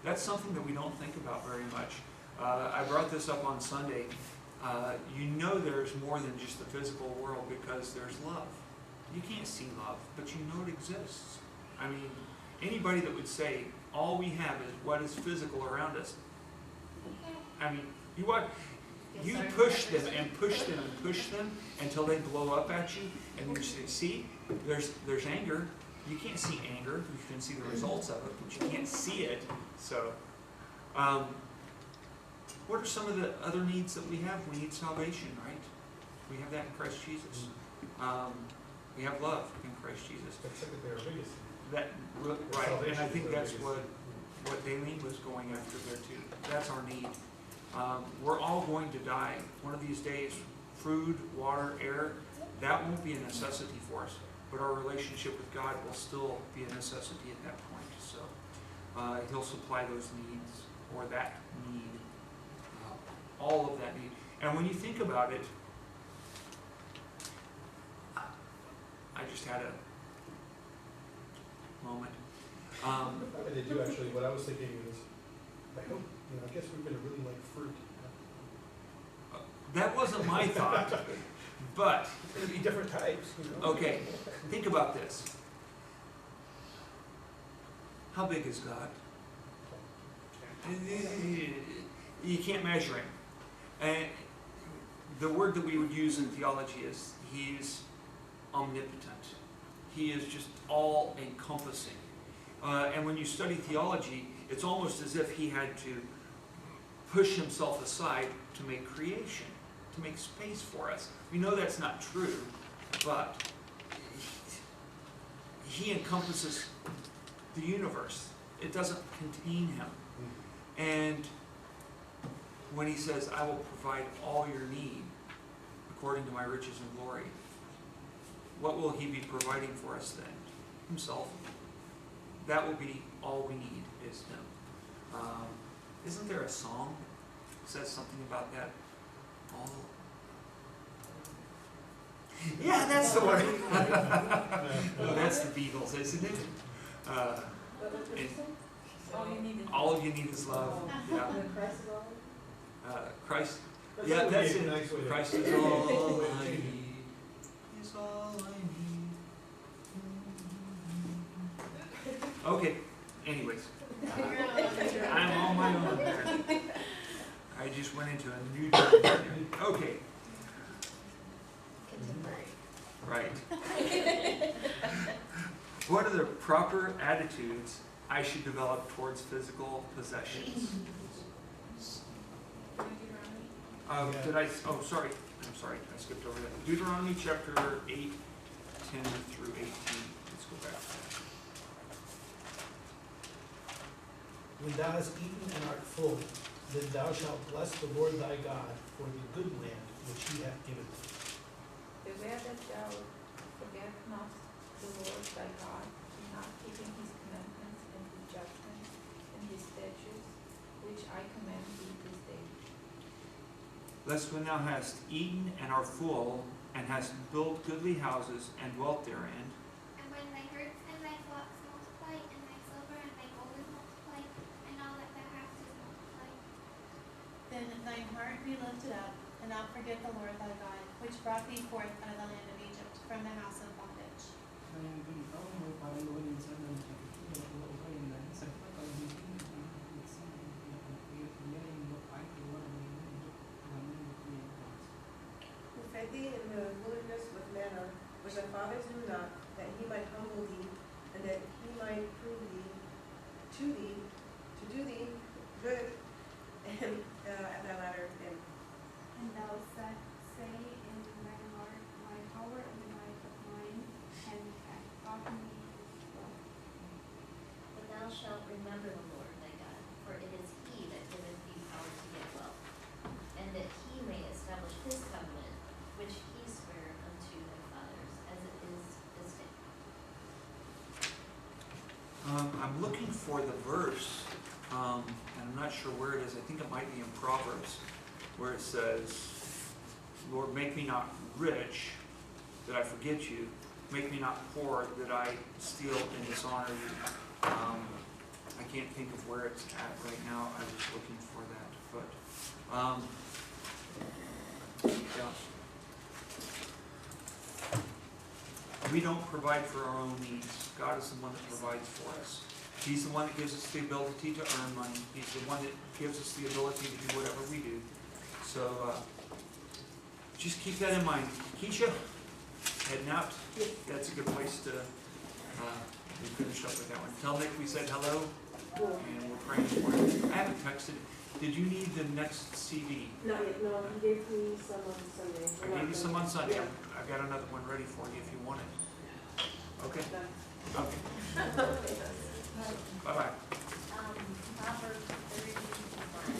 Speaker 1: That's something that we don't think about very much. I brought this up on Sunday. You know there's more than just the physical world because there's love. You can't see love, but you know it exists. I mean, anybody that would say all we have is what is physical around us. I mean, you push them and push them and push them until they blow up at you, and you say, see, there's anger. You can't see anger. You can see the results of it, but you can't see it. So, what are some of the other needs that we have? We need salvation, right? We have that in Christ Jesus. We have love in Christ Jesus.
Speaker 4: That's their biggest.
Speaker 1: Right, and I think that's what Daleen was going after there too. That's our need. We're all going to die. One of these days, food, water, air, that won't be a necessity for us. But our relationship with God will still be a necessity at that point. So He'll supply those needs, or that need, all of that need. And when you think about it, I just had a moment.
Speaker 4: I did too, actually. What I was thinking is, I hope, I guess we're gonna really like fruit.
Speaker 1: That wasn't my thought, but
Speaker 4: There's gonna be different types,
Speaker 1: okay, think about this. How big is God? You can't measure Him. And the word that we would use in theology is He's omnipotent. He is just all-encompassing. And when you study theology, it's almost as if He had to push Himself aside to make creation, to make space for us. We know that's not true, but He encompasses the universe. It doesn't contain Him. And when He says, I will provide all your need according to my riches and glory, what will He be providing for us then? Himself. That will be all we need, is Him. Isn't there a song that says something about that? All. Yeah, that's the one. That's the Beatles, isn't it? All you need is love. Yeah. Christ. Yeah, that's it. Christ is all I need. Is all I need. Okay. Anyways, I'm on my own there. I just went into a new journey. Okay. Right. What are the proper attitudes I should develop towards physical possessions? Did I? Oh, sorry. I'm sorry. I skipped over that. Deuteronomy chapter 8, 10 through 18. Let's go back to that.
Speaker 4: When thou hast eaten and art full, then thou shalt bless the Lord thy God for the good land which He hath given thee.
Speaker 8: Beware that thou forget not the Lord thy God, in not keeping His commandments and His judgments and His statutes, which I command thee this day.
Speaker 1: lest when thou hast eaten and are full, and hast built goodly houses, and dwelt therein,
Speaker 10: And when thy herds and thy flocks multiply, and thy silver and thy gold is multiplied, and all that thou hast is multiplied,
Speaker 7: Then thine heart be lifted up, and thou forget the Lord thy God, which brought thee forth out of the land of Egypt, from the house of bondage.
Speaker 11: Kaya ikaw mo para luwalin sa ng sakit o kayo na sa pagkabitin
Speaker 3: Who fed thee in the wilderness with manna, which thy fathers knew not, that he might humble thee, and that he might prove thee, to do thee good, and at thy latter end.
Speaker 8: And thou say in thine heart, my power and the might of mine, and hath gotten me this wealth.
Speaker 9: But thou shalt remember the Lord thy God, for it is he that giveth thee power to get wealth, and that he may establish his covenant, which he sware unto thy fathers, as it is this day.
Speaker 1: I'm looking for the verse, and I'm not sure where it is. I think it might be in Proverbs, where it says, Lord, make me not rich, that I forget you. Make me not poor, that I steal and dishonor you. I can't think of where it's at right now. I was looking for that. But, yeah. We don't provide for our own needs. God is the one that provides for us. He's the one that gives us the ability to earn money. He's the one that gives us the ability to do whatever we do. So just keep that in mind. Keisha, heading out. That's a good place to we finished up with that one. Tell Nick we said hello, and we're praying for him. I haven't texted. Did you need the next CD?
Speaker 3: Not yet, no, he gave me some on Sunday.
Speaker 1: I gave you some on Sunday.
Speaker 3: Yeah.
Speaker 1: I've got another one ready for you if you want it. Okay?
Speaker 3: Done.
Speaker 1: Okay. Bye-bye.
Speaker 9: Proverbs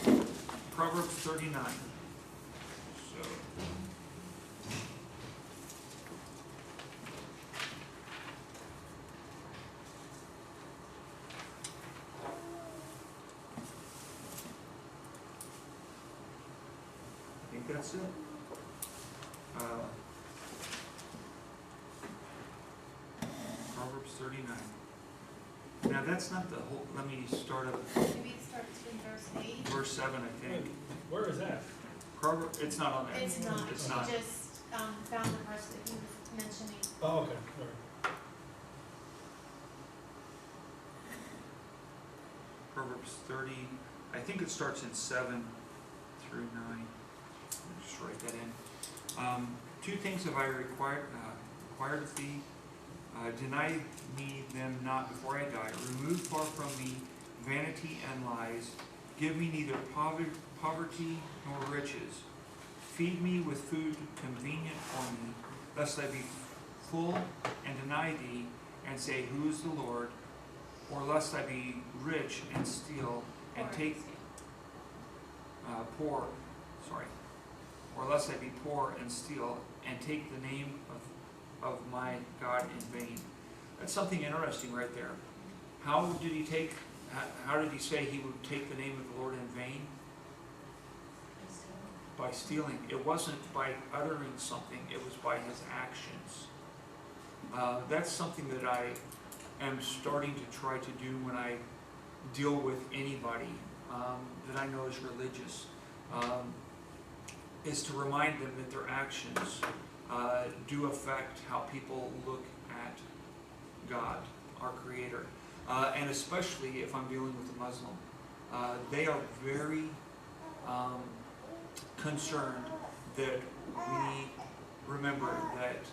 Speaker 9: 39.
Speaker 1: Proverbs 39. So, I think that's it. Proverbs 39. Now that's not the whole, let me start at
Speaker 7: Maybe it starts in verse 8.
Speaker 1: verse 7, I think.
Speaker 11: Where is that?
Speaker 1: It's not on there.
Speaker 7: It's not.
Speaker 1: It's
Speaker 7: She
Speaker 1: not.
Speaker 7: just found the verse that he was mentioning.
Speaker 11: Oh, okay, all right.
Speaker 1: Proverbs 30, I think it starts in 7 through 9. Let me just write that in. 2 things have I required of thee. Deny me them not before I die. Remove far from me vanity and lies. Give me neither poverty nor riches. Feed me with food convenient for me, lest I be full and deny thee, and say, Who is the Lord? Or lest I be rich and steal and take or lest I be poor and steal and take the name of my God in vain. That's something interesting right there. How did he say he would take the name of the Lord in vain? By stealing. It wasn't by uttering something, it was by his actions. That's something that I am starting to try to do when I deal with anybody that I know is religious, is to remind them that their actions do affect how people look at God, our Creator. And especially if I'm dealing with a Muslim. They are very concerned that we remember that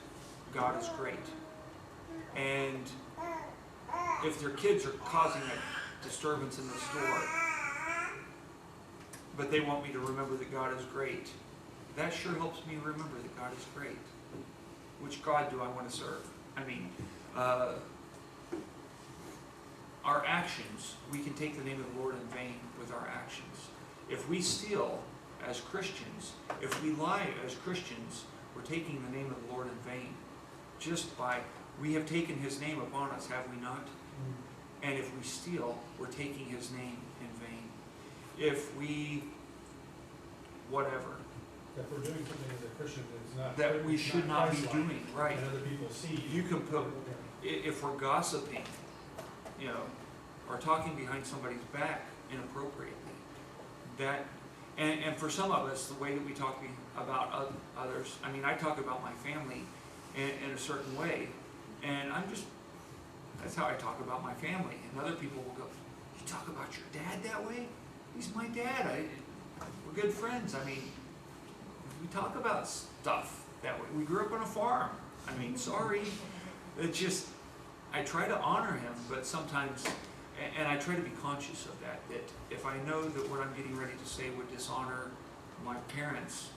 Speaker 1: God is great. And if their kids are causing a disturbance in the store, but they want me to remember that God is great, that sure helps me remember that God is great. Which God do I want to serve? I mean, our actions, we can take the name of the Lord in vain with our actions. If we steal as Christians, if we lie as Christians, we're taking the name of the Lord in vain. Just by, we have taken his name upon us, have we not? And if we steal, we're taking his name in vain. If we, whatever.
Speaker 4: If we're doing something as a Christian that's not.
Speaker 1: that we should not be
Speaker 4: Christ-like,
Speaker 1: doing, right?
Speaker 4: And other people see.
Speaker 1: You can put, if we're gossiping, you know, or talking behind somebody's back inappropriately, that, and for some of us, the way that we talk about others, I mean, I talk about my family in a certain way, and that's how I talk about my family, and other people will go, you talk about your dad that way? He's my dad, we're good friends. I mean, we talk about stuff that way. We grew up on a farm. I mean, sorry. It's just, I try to honor him, but sometimes, and I try to be conscious of that if I know that what I'm getting ready to say would dishonor my parents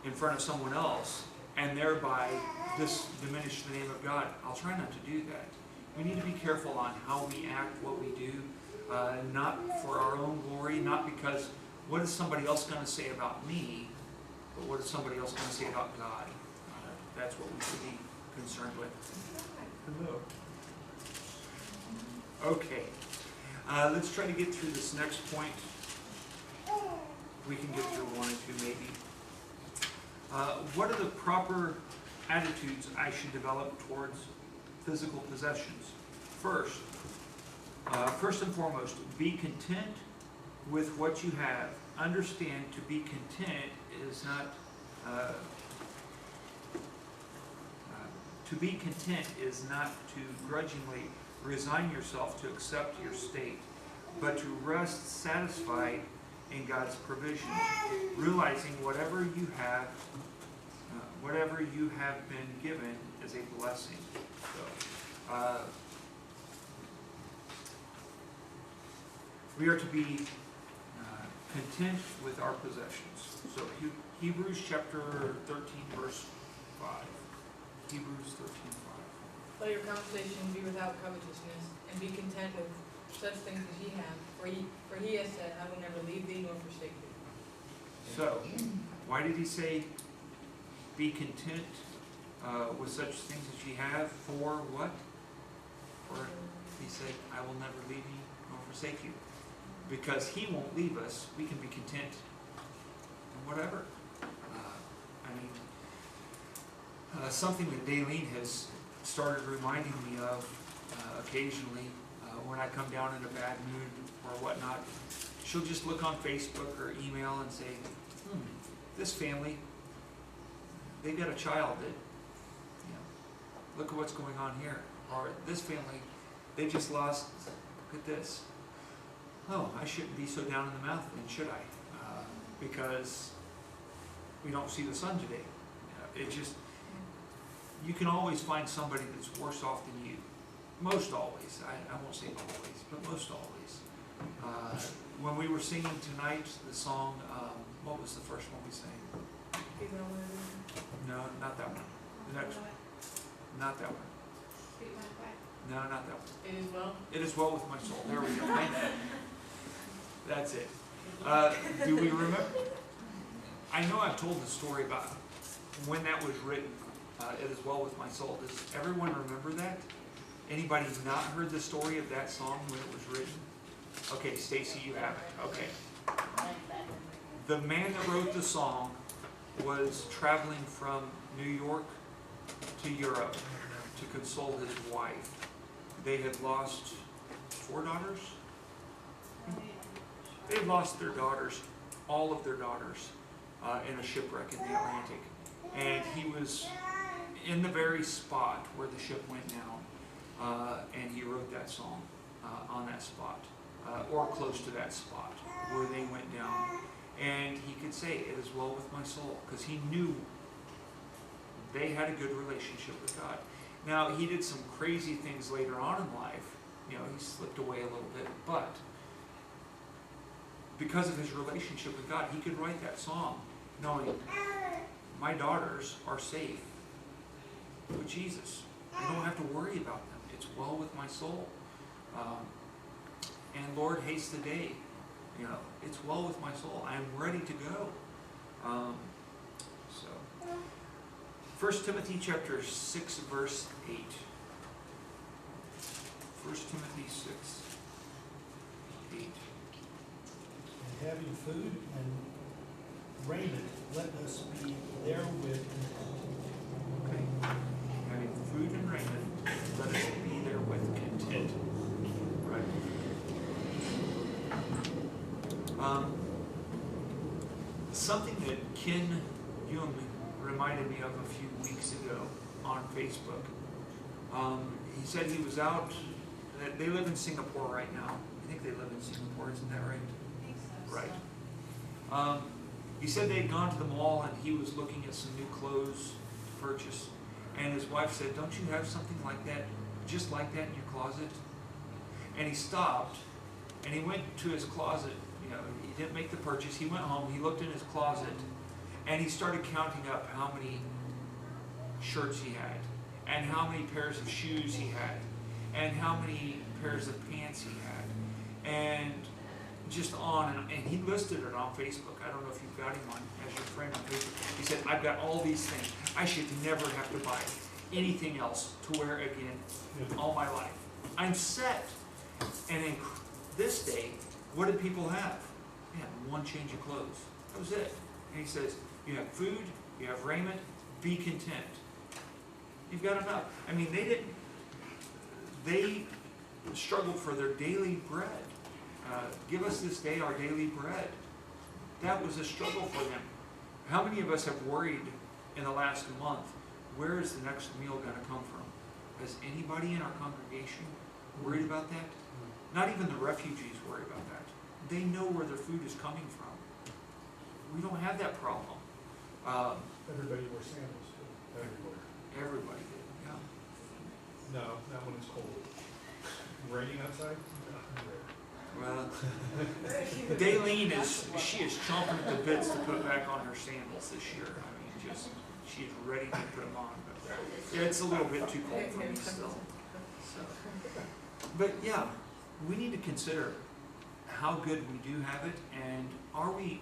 Speaker 1: in front of someone else, and thereby diminish the name of God, I'll try not to do that. We need to be careful on how we act, what we do, not for our own glory, not because, what is somebody else going to say about me, but what is somebody else going to say about God? That's what we should be concerned with. Hello. Okay. Let's try to get through this next point. We can get through one or two maybe. What are the proper attitudes I should develop towards physical possessions? First and foremost, be content with what you have. Understand to be content is not to be content is not to grudgingly resign yourself to accept your state, but to rest satisfied in God's provision, realizing whatever you have been given is a blessing. So, we are to be content with our possessions. So Hebrews chapter 13, verse 5. Hebrews 13, 5.
Speaker 2: Let your conversation be without covetousness, and be content with such things as ye have. For he has said, I will never leave thee nor forsake thee.
Speaker 1: So, why did he say, be content with such things as ye have? For what? For he said, I will never leave you nor forsake you. Because he won't leave us, we can be content in whatever. Something that Daleen has started reminding me of occasionally when I come down in a bad mood or whatnot. She'll just look on Facebook or email and say, this family, they've got a child that, look at what's going on here. Or this family, they just lost, look at this. Oh, I shouldn't be so down in the mouth then, should I? Because we don't see the sun today. It just, you can always find somebody that's worse off than you. Most always. I won't say always, but most always. When we were singing tonight, the song, what was the first one we sang? No, not that one. The next one. Not that one. No, not that one.
Speaker 2: It is well.
Speaker 1: It is well with my soul. There we go. Thank you. That's it. Do we remember? I know I've told the story about when that was written. It is well with my soul. Does everyone remember that? Anybody not heard the story of that song when it was written? Okay, Stacy, you have it. Okay. The man that wrote the song was traveling from New York to Europe to console his wife. They had lost 4 daughters? They had lost their daughters, all of their daughters, in a shipwreck in the Atlantic. And he was in the very spot where the ship went down, and he wrote that song on that spot, or close to that spot where they went down. And he could say, it is well with my soul, because he knew they had a good relationship with God. Now, he did some crazy things later on in life. He slipped away a little bit, but because of his relationship with God, he could write that song knowing my daughters are safe with Jesus. I don't have to worry about them. It's well with my soul. And Lord, haste the day. It's well with my soul. I am ready to go. 1 Timothy chapter 6, verse 8. 1 Timothy 6, 8.
Speaker 4: And having food and raiment, let us be therewith
Speaker 1: Okay. Having food and raiment, let us be therewith content. Right. Something that Ken Jung reminded me of a few weeks ago on Facebook. He said he was out, they live in Singapore right now. I think they live in Singapore, isn't that right?
Speaker 7: I think so.
Speaker 1: Right. He said they'd gone to the mall and he was looking at some new clothes to purchase. And his wife said, don't you have something like that, just like that in your closet? And he stopped and he went to his closet. You know, he didn't make the purchase. He went home, he looked in his closet, and he started counting up how many shirts he had, and how many pairs of shoes he had, and how many pairs of pants he had, and just on, and he listed it on Facebook. I don't know if you've got him on as your friend on Facebook. He said, I've got all these things. I should never have to buy anything else to wear again all my life. I'm set. And in this day, what did people have? They had one change of clothes. That was it. And he says, you have food, you have raiment, be content. You've got enough. I mean, they struggled for their daily bread. Give us this day our daily bread. That was a struggle for them. How many of us have worried in the last month, where is the next meal going to come from? Has anybody in our congregation worried about that? Not even the refugees worry about that. They know where their food is coming from. We don't have that problem.
Speaker 6: Everybody wears sandals too, everywhere.
Speaker 1: Everybody did, yeah.
Speaker 6: No, not when it's cold. Raining outside? No, rare.
Speaker 1: Well, Daleen she is chomping at the bits to put back on her sandals this year. I mean, she is ready to put them on. But yeah, it's a little bit too cold for me still. So, but yeah, we need to consider how good we do have it, and are we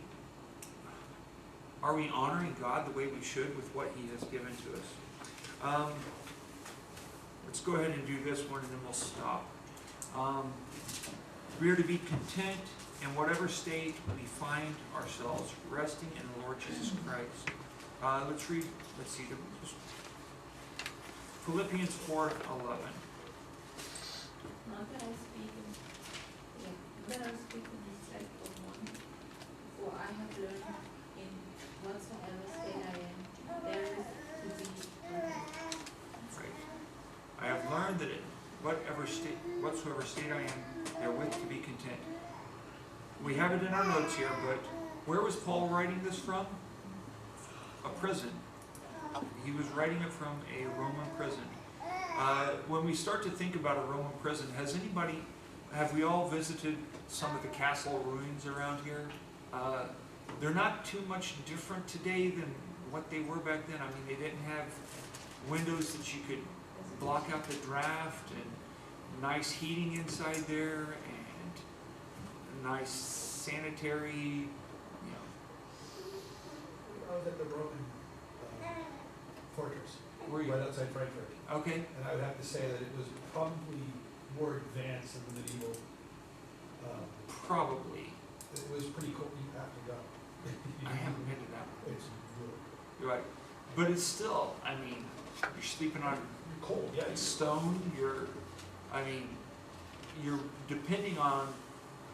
Speaker 1: honoring God the way we should with what He has given to us? Let's go ahead and do this one, and then we'll stop. We are to be content in whatever state we find ourselves, resting in the Lord Jesus Christ. Let's read. Let's see. Philippians 4:11.
Speaker 8: Not that I speak in respect of one, for I have learned in whatsoever state I am, there is to be content.
Speaker 1: Right. I have learned that in whatsoever state I am, therewith to be content. We have it in our notes here, but where was Paul writing this from? A prison. He was writing it from a Roman prison. When we start to think about a Roman prison, have we all visited some of the castle ruins around here? They're not too much different today than what they were back then. I mean, they didn't have windows that you could block out the draft, and nice heating inside there, and nice sanitary,
Speaker 4: I was at the Roman fortress,
Speaker 1: Were you?
Speaker 4: right outside Frankfurt.
Speaker 1: Okay.
Speaker 4: And I would have to say that it was probably more advanced than the medieval.
Speaker 1: Probably.
Speaker 4: It was pretty cool. You have to go.
Speaker 1: I haven't been to that.
Speaker 4: It's really
Speaker 1: You're right. But it's still, I mean, you're sleeping on
Speaker 4: cold. Yeah.
Speaker 1: stone, you're depending on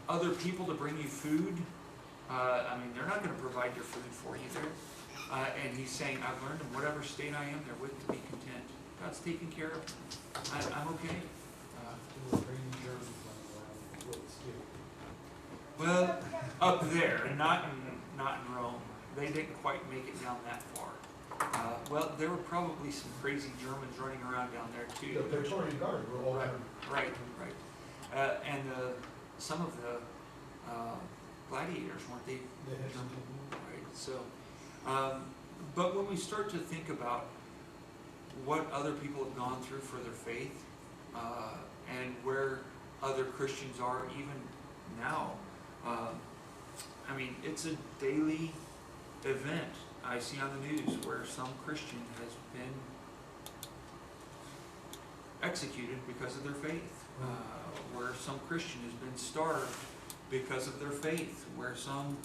Speaker 1: other people to bring you food. I mean, they're not going to provide your food for you there. And he's saying, I've learned in whatever state I am, therewith to be content. God's taking care of me. I'm okay. Well, up there, not in Rome. They didn't quite make it down that far. Well, there were probably some crazy Germans running around down there too.
Speaker 4: The Praetorian Guard were all
Speaker 1: Right. And some of the gladiators, weren't they? German? Right. So, but when we start to think about what other people have gone through for their faith, and where other Christians are even now, I mean, it's a daily event I see on the news where some Christian has been executed because of their faith, where some Christian has been starved because of their faith, where some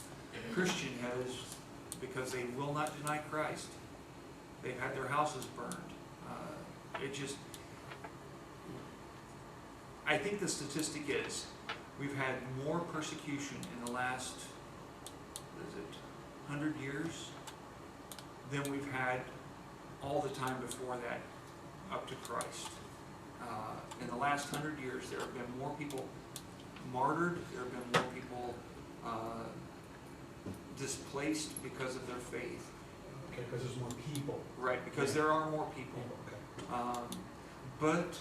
Speaker 1: Christian has because they will not deny Christ. They've had their houses burned. I think the statistic is we've had more persecution in the last, 100 years than we've had all the time before that up to Christ. In the last 100 years, there have been more people martyred, there have been more people displaced because of their faith.
Speaker 4: Okay, because there's more people.
Speaker 1: Right, because there are more people.
Speaker 4: Okay.
Speaker 1: But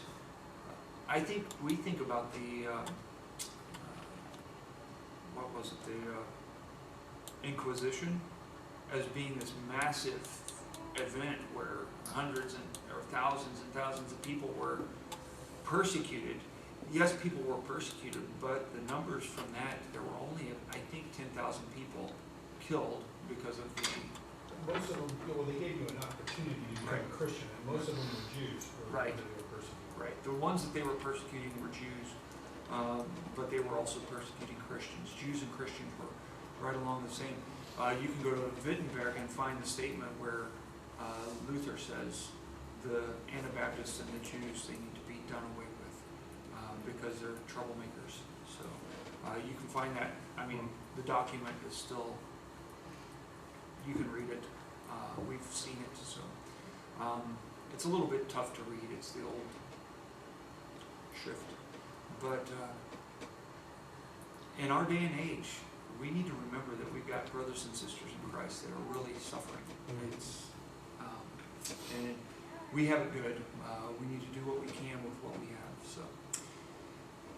Speaker 1: I think we think about the, what was it, the Inquisition as being this massive event where hundreds or thousands and thousands of people were persecuted. Yes, people were persecuted, but the numbers from that, there were only, I think, 10,000 people killed because of the...
Speaker 4: Most of them, well, they gave you an opportunity to become a Christian, and most of them were Jews.
Speaker 1: Right.
Speaker 4: That they were persecuted.
Speaker 1: Right. The ones that they were persecuting were Jews, but they were also persecuting Christians. Jews and Christians were right along the same. You can go to Wittenberg and find the statement where Luther says the Anabaptists and the Jews, they need to be done away with because they're troublemakers. So you can find that. I mean, the document is still, you can read it. We've seen it. So it's a little bit tough to read. It's the old shrift. But in our day and age, we need to remember that we've got brothers and sisters in Christ that are really suffering. It's, and we have it good. We need to do what we can with what we have. So,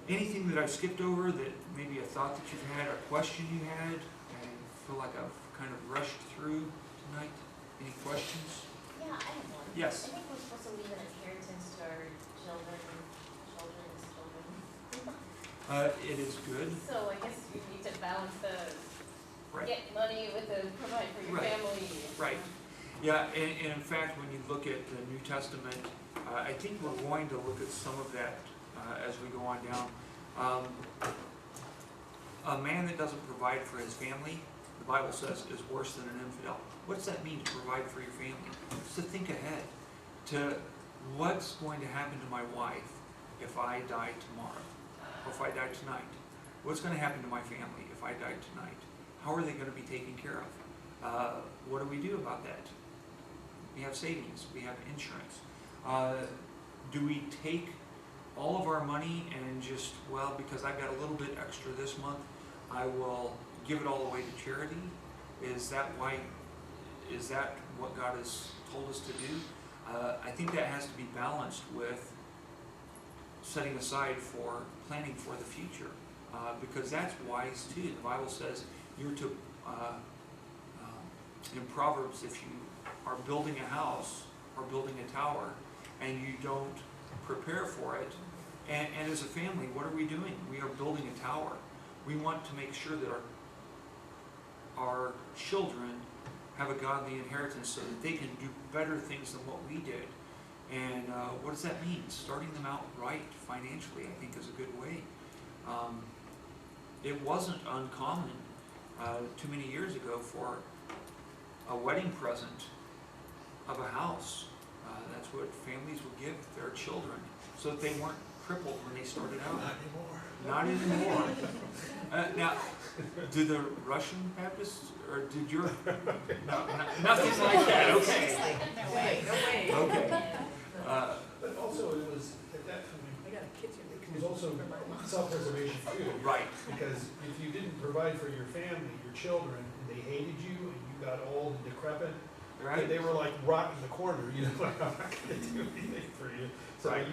Speaker 1: anything that I've skipped over that maybe a thought that you've had, a question you had, I feel like I've kind of rushed through tonight. Any questions?
Speaker 9: Yeah, I have one.
Speaker 1: Yes.
Speaker 9: I think we're supposed to leave an inheritance to our children's children.
Speaker 1: It is good.
Speaker 9: So I guess you need to balance the
Speaker 1: Right.
Speaker 9: get money with the provide for your
Speaker 1: Right.
Speaker 9: family.
Speaker 1: Right. Yeah, and in fact, when you look at the New Testament, I think we're going to look at some of that as we go on down. A man that doesn't provide for his family, the Bible says, is worse than an infidel. What does that mean, to provide for your family? It's to think ahead to what's going to happen to my wife if I die tomorrow, or if I die tonight. What's going to happen to my family if I die tonight? How are they going to be taken care of? What do we do about that? We have savings, we have insurance. Do we take all of our money and just, well, because I've got a little bit extra this month, I will give it all away to charity? Is that what God has told us to do? I think that has to be balanced with setting aside for planning for the future, because that's wise too. The Bible says you're to, in Proverbs, if you are building a house or building a tower and you don't prepare for it, and as a family, what are we doing? We are building a tower. We want to make sure that our children have a godly inheritance so that they can do better things than what we did. And what does that mean? Starting them out right financially, I think, is a good way. It wasn't uncommon too many years ago for a wedding present of a house. That's what families would give their children so that they weren't crippled when they started out. Not anymore. Now, do the Russian Baptists, or did your... No, nothing like that, okay.
Speaker 2: No way.
Speaker 1: Okay.
Speaker 4: But also it was, at that time,
Speaker 2: I got a kitchen.
Speaker 4: it was also self-preservation too.
Speaker 1: Right.
Speaker 4: Because if you didn't provide for your family, your children, and they hated you, and you got old and decrepit,
Speaker 1: Right.
Speaker 4: they were like rotting in the corner, you know, like, I'm not gonna do anything for you. So
Speaker 1: Right.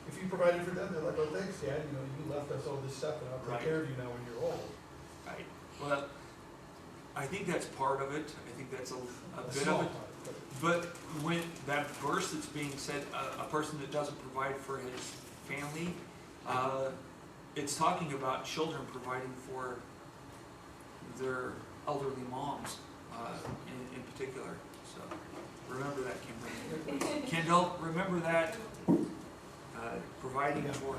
Speaker 4: if you provided for them, they're like, oh, thanks, Dad, you know, you left us all this stuff, and I'll
Speaker 1: Right.
Speaker 4: take care of you now when you're old.
Speaker 1: Right. Well, I think that's part of it. I think that's a bit
Speaker 4: small
Speaker 1: of it.
Speaker 4: part,
Speaker 1: But when that verse that's being said, a person that doesn't provide for his family, it's talking about children providing for their elderly moms in particular. So remember that, Kimberly. Kendall, remember that. providing for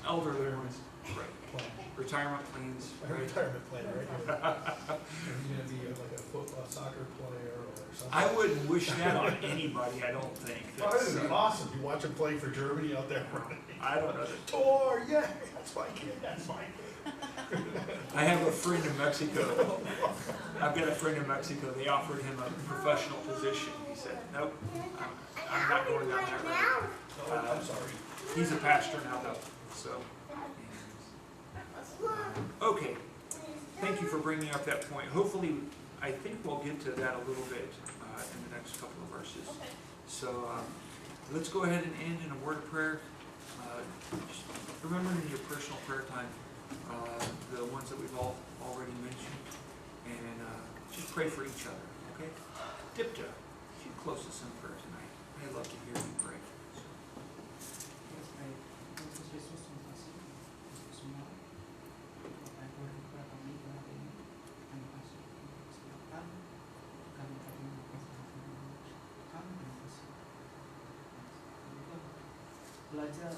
Speaker 1: elderly ones,
Speaker 4: Plan.
Speaker 1: retirement plans,
Speaker 4: A
Speaker 1: right?
Speaker 4: retirement plan, right? Are you gonna be like a football, soccer player or something?
Speaker 1: I wouldn't wish that on anybody, I don't think.
Speaker 4: Oh, this is awesome. You watch him play for Germany out there running.
Speaker 1: I don't know.
Speaker 4: Tor, yeah, that's my kid, that's my kid.
Speaker 1: I have a friend in Mexico. I've got a friend in Mexico. They offered him a professional position. He said, nope, I'm not going down that road.
Speaker 4: Oh, I'm sorry.
Speaker 1: He's a pastor now, though. So, okay. Thank you for bringing up that point. Hopefully, I think we'll get to that a little bit in the next couple of verses. So, let's go ahead and end in a word of prayer. Just remember in your personal prayer time the ones that we've already mentioned, and just pray for each other. Okay, Dipta, if you close us in prayer tonight, I'd love to hear you pray.
Speaker 11: Let's pray. Entonces Jesús nos hace su amor, para poder para kami para ini, kami kasih kesempatan, kami terima kasih kami terima kasih. Belajar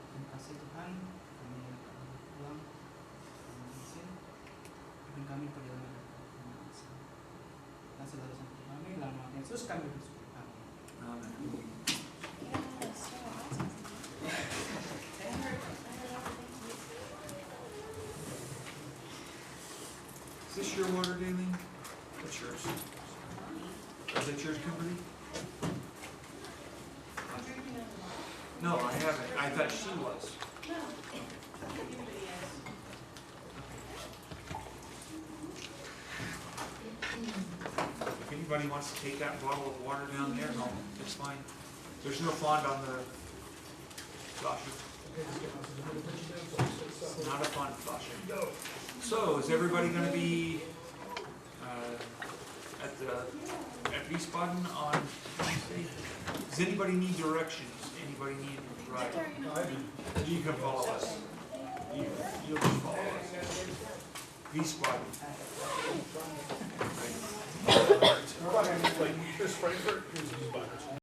Speaker 11: terima kasih Tuhan, kami akan pulang izin, dan kami perjalanan dan saudara sampai kami dalam nama Yesus kami bersyukur. Amin.
Speaker 1: Amen.
Speaker 7: Yeah, so awesome.
Speaker 1: Is this your water, Daleen? That's yours. Is that yours, Kimberly?
Speaker 7: I'm drinking out of the bottle.
Speaker 1: No, I haven't. I thought she was.
Speaker 7: No. Everybody is.
Speaker 1: If anybody wants to take that bottle of water down there, no, it's fine. There's no fond on the Sasha. Not a fond Sasha.
Speaker 4: No.
Speaker 1: So, is everybody going to be at Wiesbaden on Wednesday? Does anybody need directions? Anybody need a ride? You can follow us. You'll just follow us. Wiesbaden. Right.
Speaker 4: Like, here's Frankfurt, here's Wiesbaden.